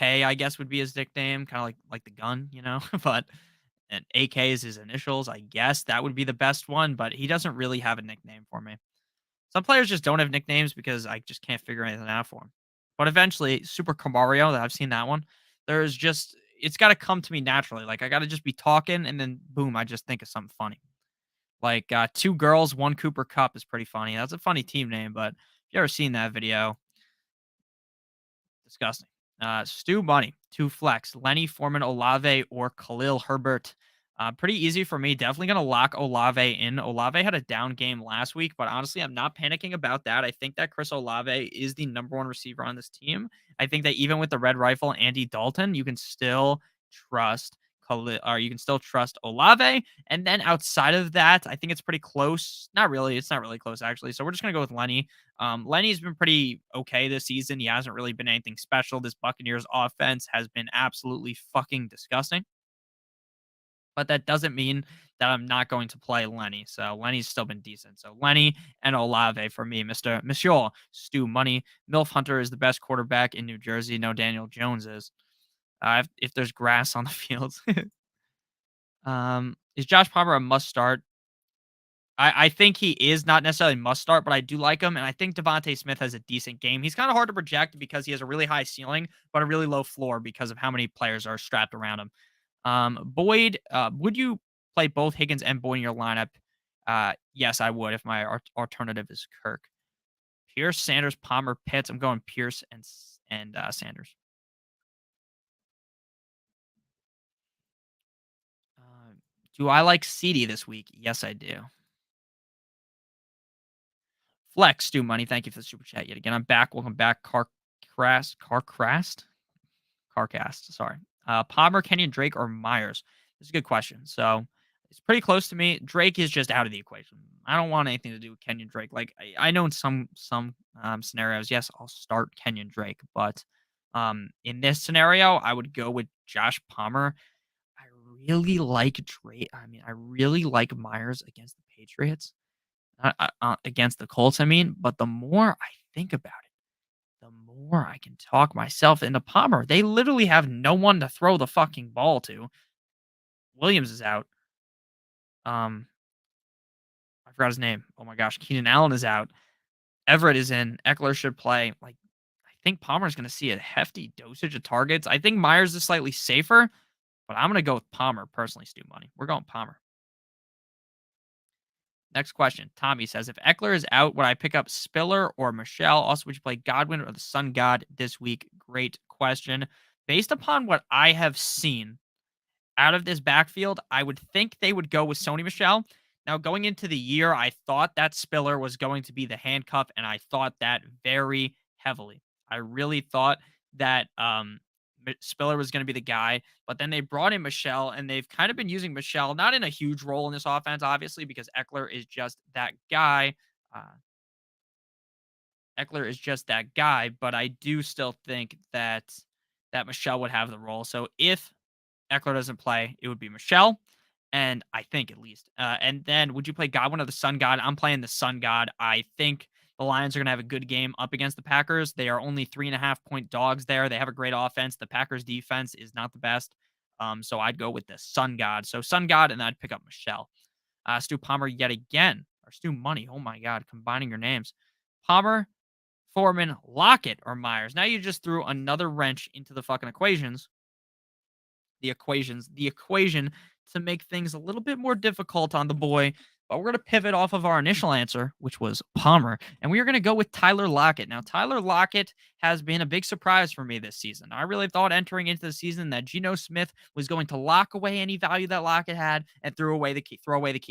I guess, would be his nickname, kind of like the gun, you know. But and AK is his initials. I guess that would be the best one, but he doesn't really have a nickname for me. Some players just don't have nicknames because I just can't figure anything out for them. But eventually, Super Camario, that I've seen that one. It's got to come to me naturally. Like I got to just be talking, and then boom, I just think of something funny. Like 2 girls, 1 Cooper Cup is pretty funny. That's a funny team name, but if you ever seen that video, disgusting. Stu Money, 2 flex, Lenny Foreman, Olave, or Khalil Herbert. Pretty easy for me. Definitely going to lock Olave in. Olave had a down game last week, but honestly, I'm not panicking about that. I think that Chris Olave is the number one receiver on this team. I think that even with the red rifle, Andy Dalton, you can still trust or you can still trust Olave. And then outside of that, I think it's pretty close. Not really. It's not really close, actually. So we're just going to go with Lenny. Lenny's been pretty okay this season. He hasn't really been anything special. This Buccaneers offense has been absolutely fucking disgusting. But that doesn't mean that I'm not going to play Lenny. So Lenny's still been decent. So Lenny and Olave for me, Monsieur Stu Money. Milf Hunter is the best quarterback in New Jersey. No, Daniel Jones is. If there's grass on the field. Is Josh Palmer a must start? I think he is not necessarily must start, but I do like him. And I think Devontae Smith has a decent game. He's kind of hard to project because he has a really high ceiling, but a really low floor because of how many players are strapped around him. Boyd, would you play both Higgins and Boyd in your lineup? Yes, I would if my alternative is Kirk. Pierce, Sanders, Palmer, Pitts. I'm going Pierce and Sanders. Do I like CD this week? Yes, I do. Flex, do money. Thank you for the super chat yet again. I'm back. Welcome back, Carcast. Sorry. Palmer, Kenyon Drake, or Myers? This is a good question. So it's pretty close to me. Drake is just out of the equation. I don't want anything to do with Kenyon Drake. Like I know in some scenarios, yes, I'll start Kenyon Drake, but in this scenario, I would go with Josh Palmer. I really like Drake. I mean, I really like Myers against the Patriots, against the Colts. I mean, but the more I think about it, the more I can talk myself into Palmer. They literally have no one to throw the fucking ball to. Williams is out. I forgot his name. Oh my gosh, Keenan Allen is out. Everett is in. Eckler should play. Like, I think Palmer's going to see a hefty dosage of targets. I think Myers is slightly safer, but I'm going to go with Palmer personally. Stu Money. We're going Palmer. Next question. Tommy says, if Eckler is out, would I pick up Spiller or Michelle? Also, would you play Godwin or the Sun God this week? Great question. Based upon what I have seen out of this backfield, I would think they would go with Sony Michelle. Now, going into the year, I thought that Spiller was going to be the handcuff, and I thought that very heavily. I really thought that Spiller was going to be the guy, but then they brought in Michelle, and they've kind of been using Michelle, not in a huge role in this offense, obviously, because Eckler is just that guy. Uh, Eckler is just that guy, but I do still think that Michelle would have the role. So if Eckler doesn't play, it would be Michelle, and I think at least. And then would you play Godwin or the Sun God? I'm playing the Sun God. I think the Lions are going to have a good game up against the Packers. They are only 3.5-point dogs there. They have a great offense. The Packers defense is not the best. So I'd go with the Sun God. So Sun God, and I'd pick up Michelle. Stu Palmer yet again, or Stu Money. Oh my God, combining your names. Palmer, Foreman, Lockett, or Myers. Now you just threw another wrench into the fucking the equation to make things a little bit more difficult on the boy. But we're going to pivot off of our initial answer, which was Palmer, and we are going to go with Tyler Lockett. Now, Tyler Lockett has been a big surprise for me this season. I really thought entering into the season that Geno Smith was going to lock away any value that Lockett had and throw away the key,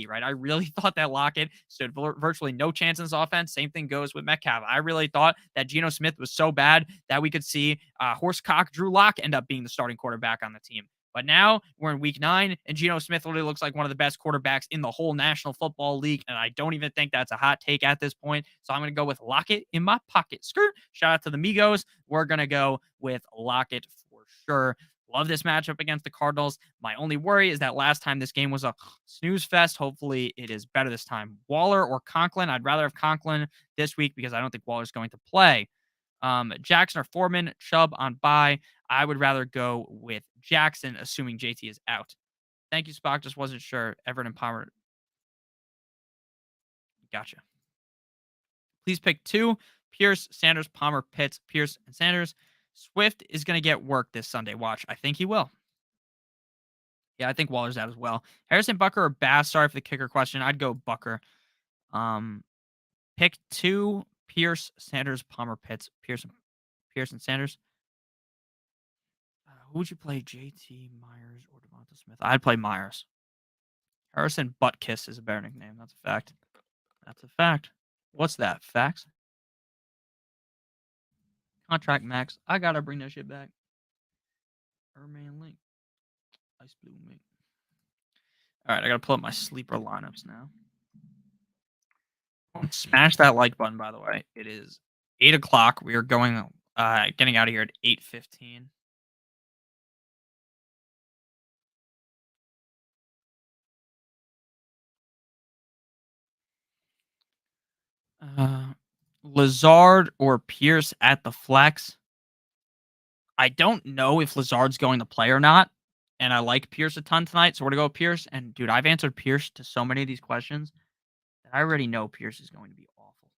right? I really thought that Lockett stood virtually no chance in this offense. Same thing goes with Metcalf. I really thought that Geno Smith was so bad that we could see horsecock Drew Lock end up being the starting quarterback on the team. But now we're in week 9, and Geno Smith literally looks like one of the best quarterbacks in the whole National Football League. And I don't even think that's a hot take at this point. So I'm going to go with Lockett in my pocket. Skirt. Shout out to the Migos. We're going to go with Lockett for sure. Love this matchup against the Cardinals. My only worry is that last time this game was a snooze fest. Hopefully it is better this time. Waller or Conklin? I'd rather have Conklin this week because I don't think Waller's going to play. Jackson or Foreman, Chubb on bye. I would rather go with Jackson, assuming JT is out. Thank you, Spock. Just wasn't sure. Everett and Palmer. Gotcha. Please pick 2. Pierce, Sanders, Palmer, Pitts, Pierce, and Sanders. Swift is going to get work this Sunday. Watch. I think he will. Yeah, I think Waller's out as well. Harrison, Bucker, or Bass? Sorry for the kicker question. I'd go Bucker. Pick 2. Pierce, Sanders, Palmer, Pitts, Pierce, and Sanders. Who would you play, JT, Myers, or Devonta Smith? I'd play Myers. Harrison Buttkiss is a better nickname. That's a fact. That's a fact. What's that? Facts? Contract max. I gotta bring that shit back. Erman Link. Ice Blue Mink. All right, I gotta pull up my sleeper lineups now. Smash that like button, by the way. It is 8 o'clock. We are getting out of here at 8:15. Uh, Lazard or Pierce at the flex. I don't know if Lazard's going to play or not, and I like Pierce a ton tonight, so we're gonna go with Pierce. And dude, I've answered Pierce to so many of these questions that I already know Pierce is going to be awful,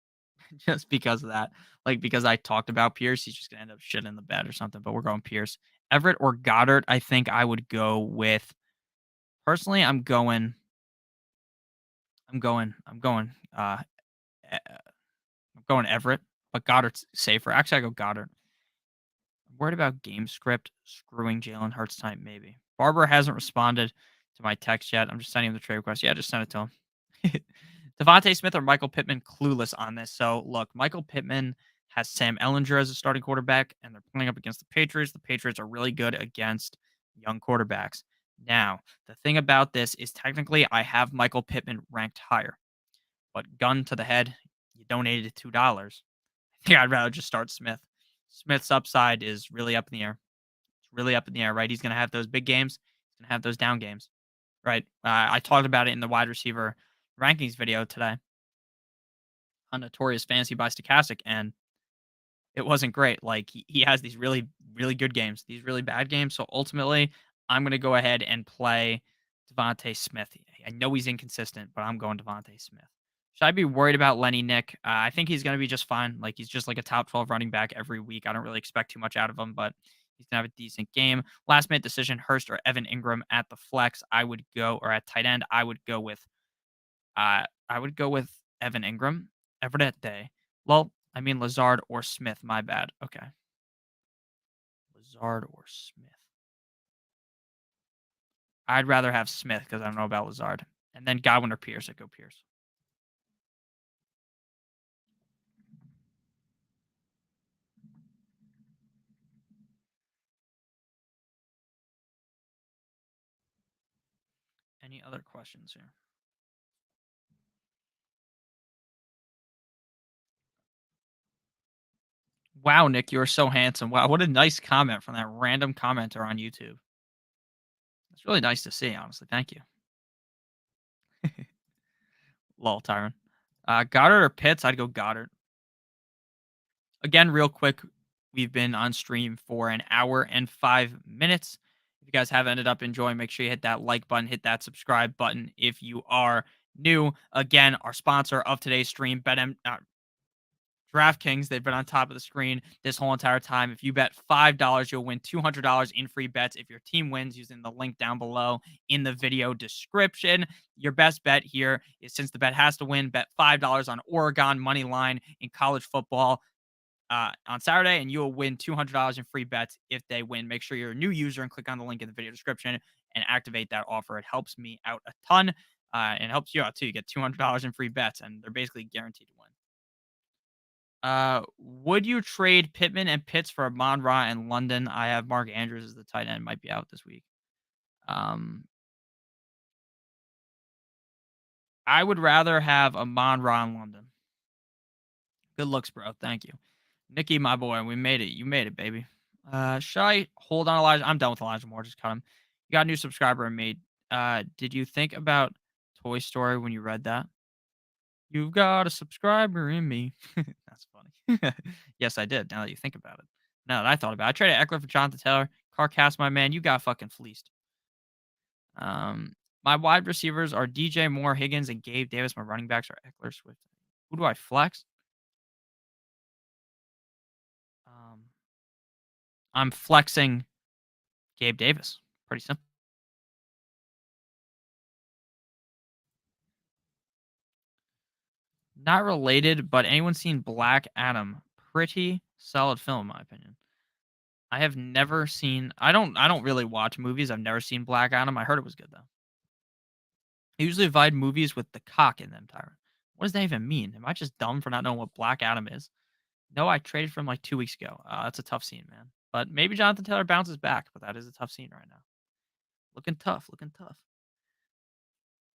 just because of that. Like because I talked about Pierce, he's just gonna end up shitting in the bed or something. But we're going Pierce. Everett or Goddard. I think I would go with. Personally, I'm going. E- I'm going Everett, but Goddard's safer. Actually, I go Goddard. I'm worried about game script screwing Jalen Hurts tonight, maybe. Barber hasn't responded to my text yet. I'm just sending him the trade request. Yeah, just send it to him. Devontae Smith or Michael Pittman, clueless on this. So, look, Michael Pittman has Sam Ellinger as a starting quarterback, and they're playing up against the Patriots. The Patriots are really good against young quarterbacks. Now, the thing about this is technically I have Michael Pittman ranked higher, but gun to the head, you donated $2. I think I'd rather just start Smith. Smith's upside is really up in the air. It's really up in the air, right? He's going to have those big games. He's going to have those down games, right? I talked about it in the wide receiver rankings video today on Notorious Fantasy by Stokastic, and it wasn't great. Like he has these really, really good games, these really bad games. So ultimately, I'm going to go ahead and play Devontae Smith. I know he's inconsistent, but I'm going Devontae Smith. Should I be worried about Lenny Nick? I think he's going to be just fine. Like he's just like a top 12 running back every week. I don't really expect too much out of him, but he's going to have a decent game. Last minute decision: Hurst or Evan Ingram at the flex. Or at tight end. I would go with Evan Ingram. Everett Day. Well, I mean Lazard or Smith. My bad. Okay, Lazard or Smith. I'd rather have Smith because I don't know about Lazard. And then Godwin or Pierce. I'd go Pierce. Any other questions here? Wow, Nick, you are so handsome. Wow, what a nice comment from that random commenter on YouTube. It's really nice to see, honestly. Thank you. Lol, Tyron. Goddard or Pitts? I'd go Goddard. Again, real quick, we've been on stream for an hour and 5 minutes. If you guys have ended up enjoying, make sure you hit that like button, hit that subscribe button if you are new. Again, our sponsor of today's stream, DraftKings, they've been on top of the screen this whole entire time. If you bet $5, you'll win $200 in free bets if your team wins using the link down below in the video description. Your best bet here is, since the bet has to win, bet $5 on Oregon money line in college football on Saturday, and you will win $200 in free bets if they win. Make sure you're a new user and click on the link in the video description and activate that offer. It helps me out a ton, and helps you out too. You get $200 in free bets, and they're basically guaranteed to win. Would you trade Pittman and Pitts for Amon Ra in London? I have Mark Andrews as the tight end, might be out this week. Um, I would rather have Amon Ra in London. Good looks, bro. Thank you. Nikki, my boy, we made it. You made it, baby. Should I hold on Elijah? I'm done with Elijah Moore. Just cut him. You got a new subscriber in me. Did you think about Toy Story when you read that? You've got a subscriber in me. That's funny. Yes, I did. Now that you think about it. Now that I thought about it. I traded Eckler for Jonathan Taylor. Carcast, my man. You got fucking fleeced. My wide receivers are DJ Moore, Higgins, and Gabe Davis. My running backs are Eckler, Swift. Who do I flex? I'm flexing Gabe Davis. Pretty simple. Not related, but anyone seen Black Adam? Pretty solid film, in my opinion. I have never seen. I don't really watch movies. I've never seen Black Adam. I heard it was good though. I usually avoid movies with the cock in them, Tyron. What does that even mean? Am I just dumb for not knowing what Black Adam is? No, I traded from like 2 weeks ago. That's a tough scene, man. But maybe Jonathan Taylor bounces back, but that is a tough scene right now. Looking tough, looking tough.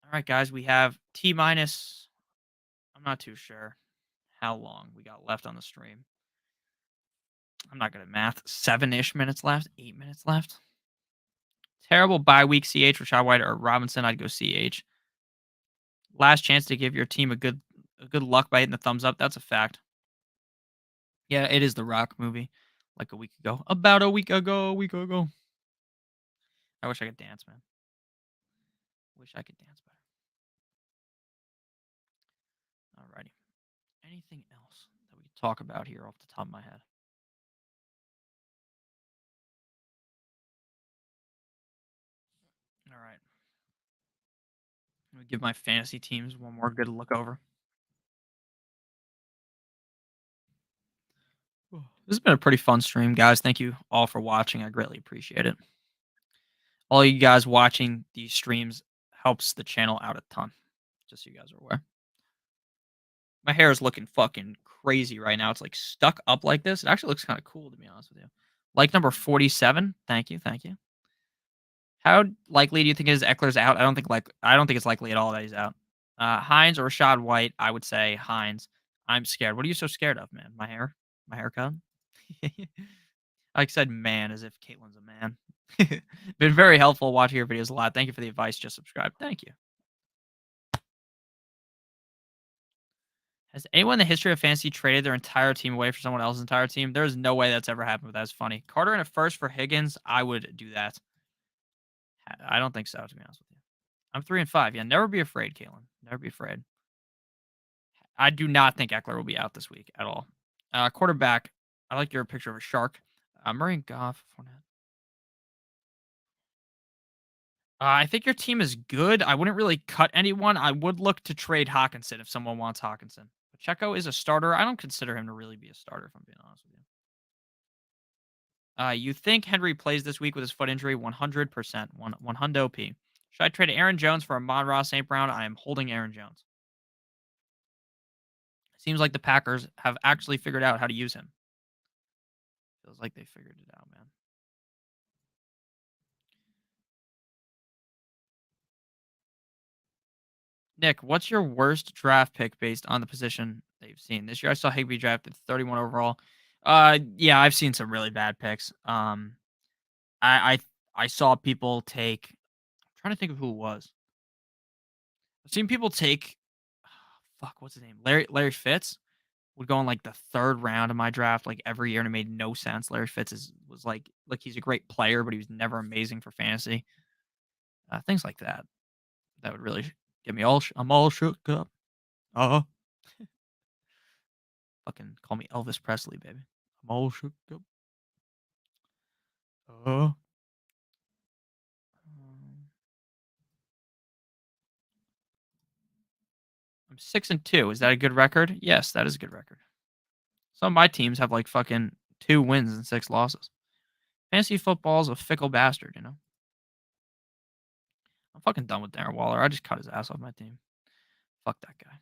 All right, guys, we have T minus. I'm not too sure how long we got left on the stream. I'm not good at math. 7-ish minutes left, 8 minutes left. Terrible bye week CH, Rashad White or Robinson. I'd go CH. Last chance to give your team a good luck by hitting the thumbs up. That's a fact. Yeah, it is the Rock movie. Like a week ago. About a week ago. I wish I could dance, man. Wish I could dance better. Alrighty. Anything else that we could talk about here off the top of my head? All right. Let me give my fantasy teams one more good look over. This has been a pretty fun stream, guys. Thank you all for watching. I greatly appreciate it. All you guys watching these streams helps the channel out a ton. Just so you guys are aware. My hair is looking fucking crazy right now. It's like stuck up like this. It actually looks kind of cool, to be honest with you. Like number 47. Thank you. How likely do you think it is Eckler's out? I don't think it's likely at all that he's out. Hines or Rashad White, I would say Hines. I'm scared. What are you so scared of, man? My hair? My haircut? I said man as if Caitlin's a man. Been very helpful watching your videos a lot. Thank you for the advice. Just subscribe. Thank you. Has anyone in the history of fantasy traded their entire team away for someone else's entire team? There's no way that's ever happened, but that's funny. Carter in a first for Higgins, I would do that. I don't think so, to be honest with you. I'm 3-5. Yeah, never be afraid, Caitlin. Never be afraid. I do not think Eckler will be out this week at all. Quarterback, I like your picture of a shark. Murray and Goff. I think your team is good. I wouldn't really cut anyone. I would look to trade Hawkinson if someone wants Hawkinson. Pacheco is a starter. I don't consider him to really be a starter, if I'm being honest with you. You think Henry plays this week with his foot injury? 100%. 100 P. Should I trade Aaron Jones for Amon-Ra St. Brown? I am holding Aaron Jones. Seems like the Packers have actually figured out how to use him. Feels like they figured it out, man. Nick, what's your worst draft pick based on the position that you've seen? This year I saw Higbee drafted 31 overall. Yeah, I've seen some really bad picks. I saw people take, I'm trying to think of who it was. I've seen people take fuck, what's his name? Larry Fitz would go in like the third round of my draft like every year, and it made no sense. Larry Fitz was like he's a great player, but he was never amazing for fantasy. Things like that. That would really get me all. I'm all shook up. Uh, fucking call me Elvis Presley, baby. I'm all shook up. Uh. I'm 6-2. Is that a good record? Yes, that is a good record. Some of my teams have like fucking 2 wins and 6 losses. Fantasy football's a fickle bastard, you know. I'm fucking done with Darren Waller. I just cut his ass off my team. Fuck that guy.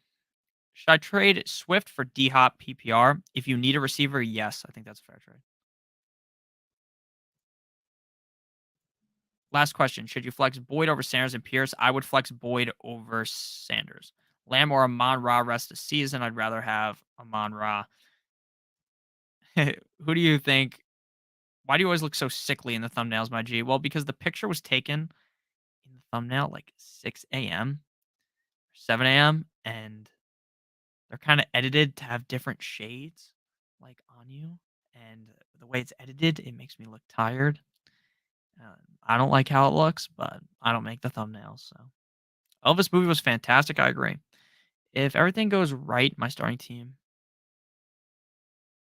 Should I trade Swift for D Hop PPR? If you need a receiver, yes, I think that's a fair trade. Last question. Should you flex Boyd over Sanders and Pierce? I would flex Boyd over Sanders. Lamb or Amon-Ra rest of season? I'd rather have Amon-Ra. Who do you think? Why do you always look so sickly in the thumbnails, my G? Well, because the picture was taken in the thumbnail like 6 a.m., 7 a.m., and they're kind of edited to have different shades like on you. And the way it's edited, it makes me look tired. I don't like how it looks, but I don't make the thumbnails. So Elvis movie was fantastic. I agree. If everything goes right, my starting team.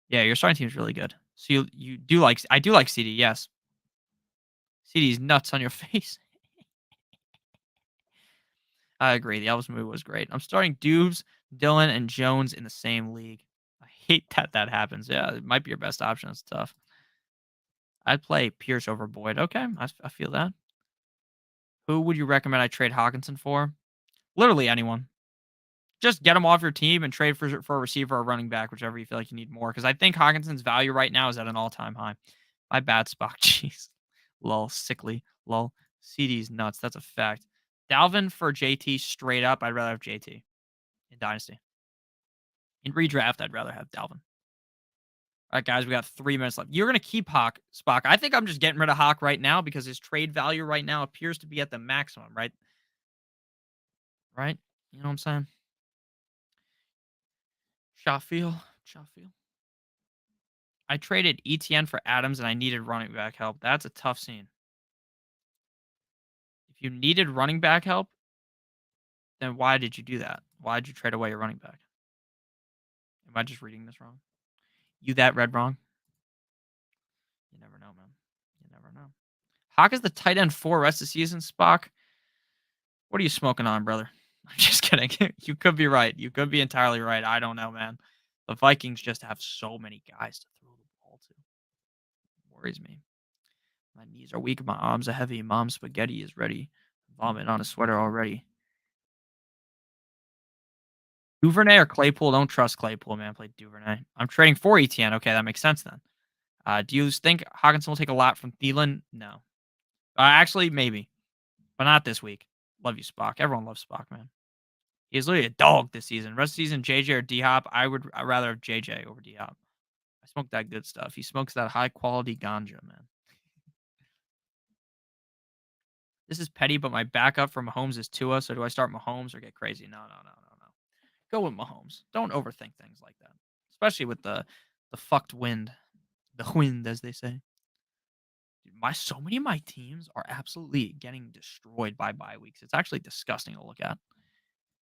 Yeah, your starting team is really good. So you do like I do like CD. Yes, CD's nuts on your face. I agree. The Elvis movie was great. I'm starting Dubes, Dylan, and Jones in the same league. I hate that happens. Yeah, it might be your best option. It's tough. I'd play Pierce over Boyd. Okay, I feel that. Who would you recommend I trade Hawkinson for? Literally anyone. Just get him off your team and trade for a receiver or running back, whichever you feel like you need more. Because I think Hawkinson's value right now is at an all-time high. My bad, Spock. Jeez. Lol. Sickly. Lol. CD's nuts. That's a fact. Dalvin for JT straight up. I'd rather have JT in Dynasty. In redraft, I'd rather have Dalvin. All right, guys, we got 3 minutes left. You're going to keep Hawk, Spock. I think I'm just getting rid of Hawk right now because his trade value right now appears to be at the maximum, right? Right? You know what I'm saying? Shotfield. I traded ETN for Adams and I needed running back help. That's a tough scene. If you needed running back help, then why did you do that? Why did you trade away your running back? Am I just reading this wrong? You that read wrong? You never know, man. You never know. Hawk is the tight end 4 rest of the season, Spock. What are you smoking on, brother? I'm just kidding. You could be right. You could be entirely right. I don't know, man. The Vikings just have so many guys to throw the ball to. It worries me. My knees are weak. My arms are heavy. Mom's spaghetti is ready. Vomit on a sweater already. Duvernay or Claypool? Don't trust Claypool, man. Play Duvernay. I'm trading for ETN. Okay, that makes sense then. Do you think Hawkinson will take a lot from Thielen? No. Actually, maybe. But not this week. Love you, Spock. Everyone loves Spock, man. He's literally a dog this season. Rest of the season, JJ or D Hop. I'd rather have JJ over D Hop. I smoke that good stuff. He smokes that high quality ganja, man. This is petty, but my backup for Mahomes is Tua. So do I start Mahomes or get crazy? No. Go with Mahomes. Don't overthink things like that, especially with the fucked wind, the wind, as they say. Dude, so many of my teams are absolutely getting destroyed by bye weeks. It's actually disgusting to look at.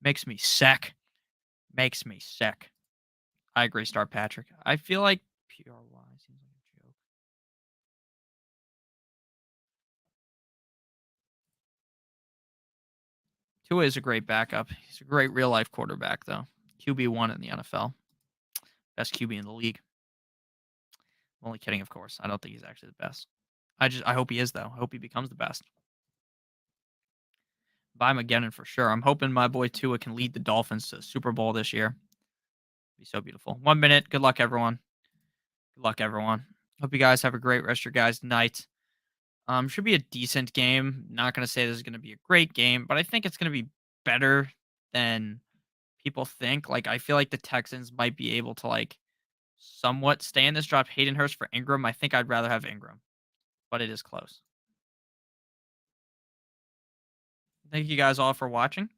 Makes me sick. I agree, start Patrick. I feel like PRY seems like a joke. Tua is a great backup. He's a great real life quarterback, though. QB1 in the NFL. Best QB in the league. I'm only kidding, of course. I don't think he's actually the best. I hope he is, though. I hope he becomes the best. Buy him again, and for sure. I'm hoping my boy Tua can lead the Dolphins to the Super Bowl this year. Be so beautiful. 1 minute. Good luck, everyone. Hope you guys have a great rest of your guys' night. Should be a decent game. Not gonna say this is gonna be a great game, but I think it's gonna be better than people think. Like, I feel like the Texans might be able to somewhat stay in this. Drop Hayden Hurst for Ingram. I think I'd rather have Ingram, but it is close. Thank you guys all for watching.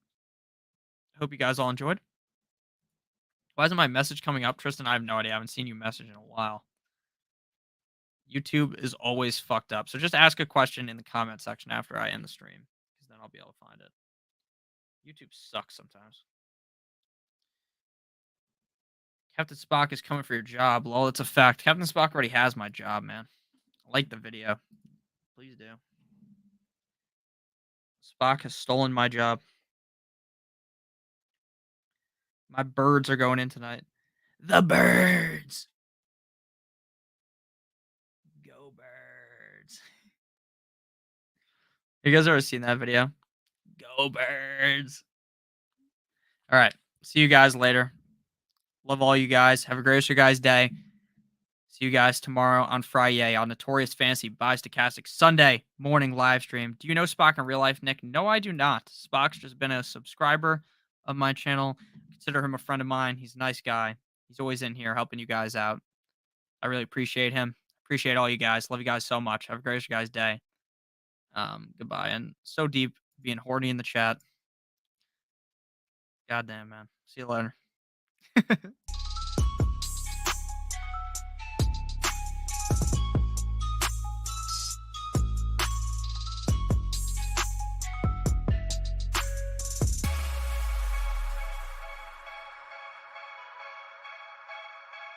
Hope you guys all enjoyed. Why isn't my message coming up, Tristan? I have no idea. I haven't seen you message in a while. YouTube is always fucked up. So just ask a question in the comment section after I end the stream, because then I'll be able to find it. YouTube sucks sometimes. Captain Spock is coming for your job. Lol, it's a fact. Captain Spock already has my job, man. Like the video. Please do. Spock has stolen my job. My birds are going in tonight. The birds. Go birds. You guys ever seen that video? Go birds. All right. See you guys later. Love all you guys. Have a great rest of your guys' day. See you guys tomorrow on Friday on Notorious Fantasy by Stokastic Sunday morning live stream. Do you know Spock in real life, Nick? No, I do not. Spock's just been a subscriber of my channel. Consider him a friend of mine. He's a nice guy. He's always in here helping you guys out. I really appreciate him. Appreciate all you guys. Love you guys so much. Have a great guys' day. Goodbye. And so deep being horny in the chat. Goddamn, man. See you later.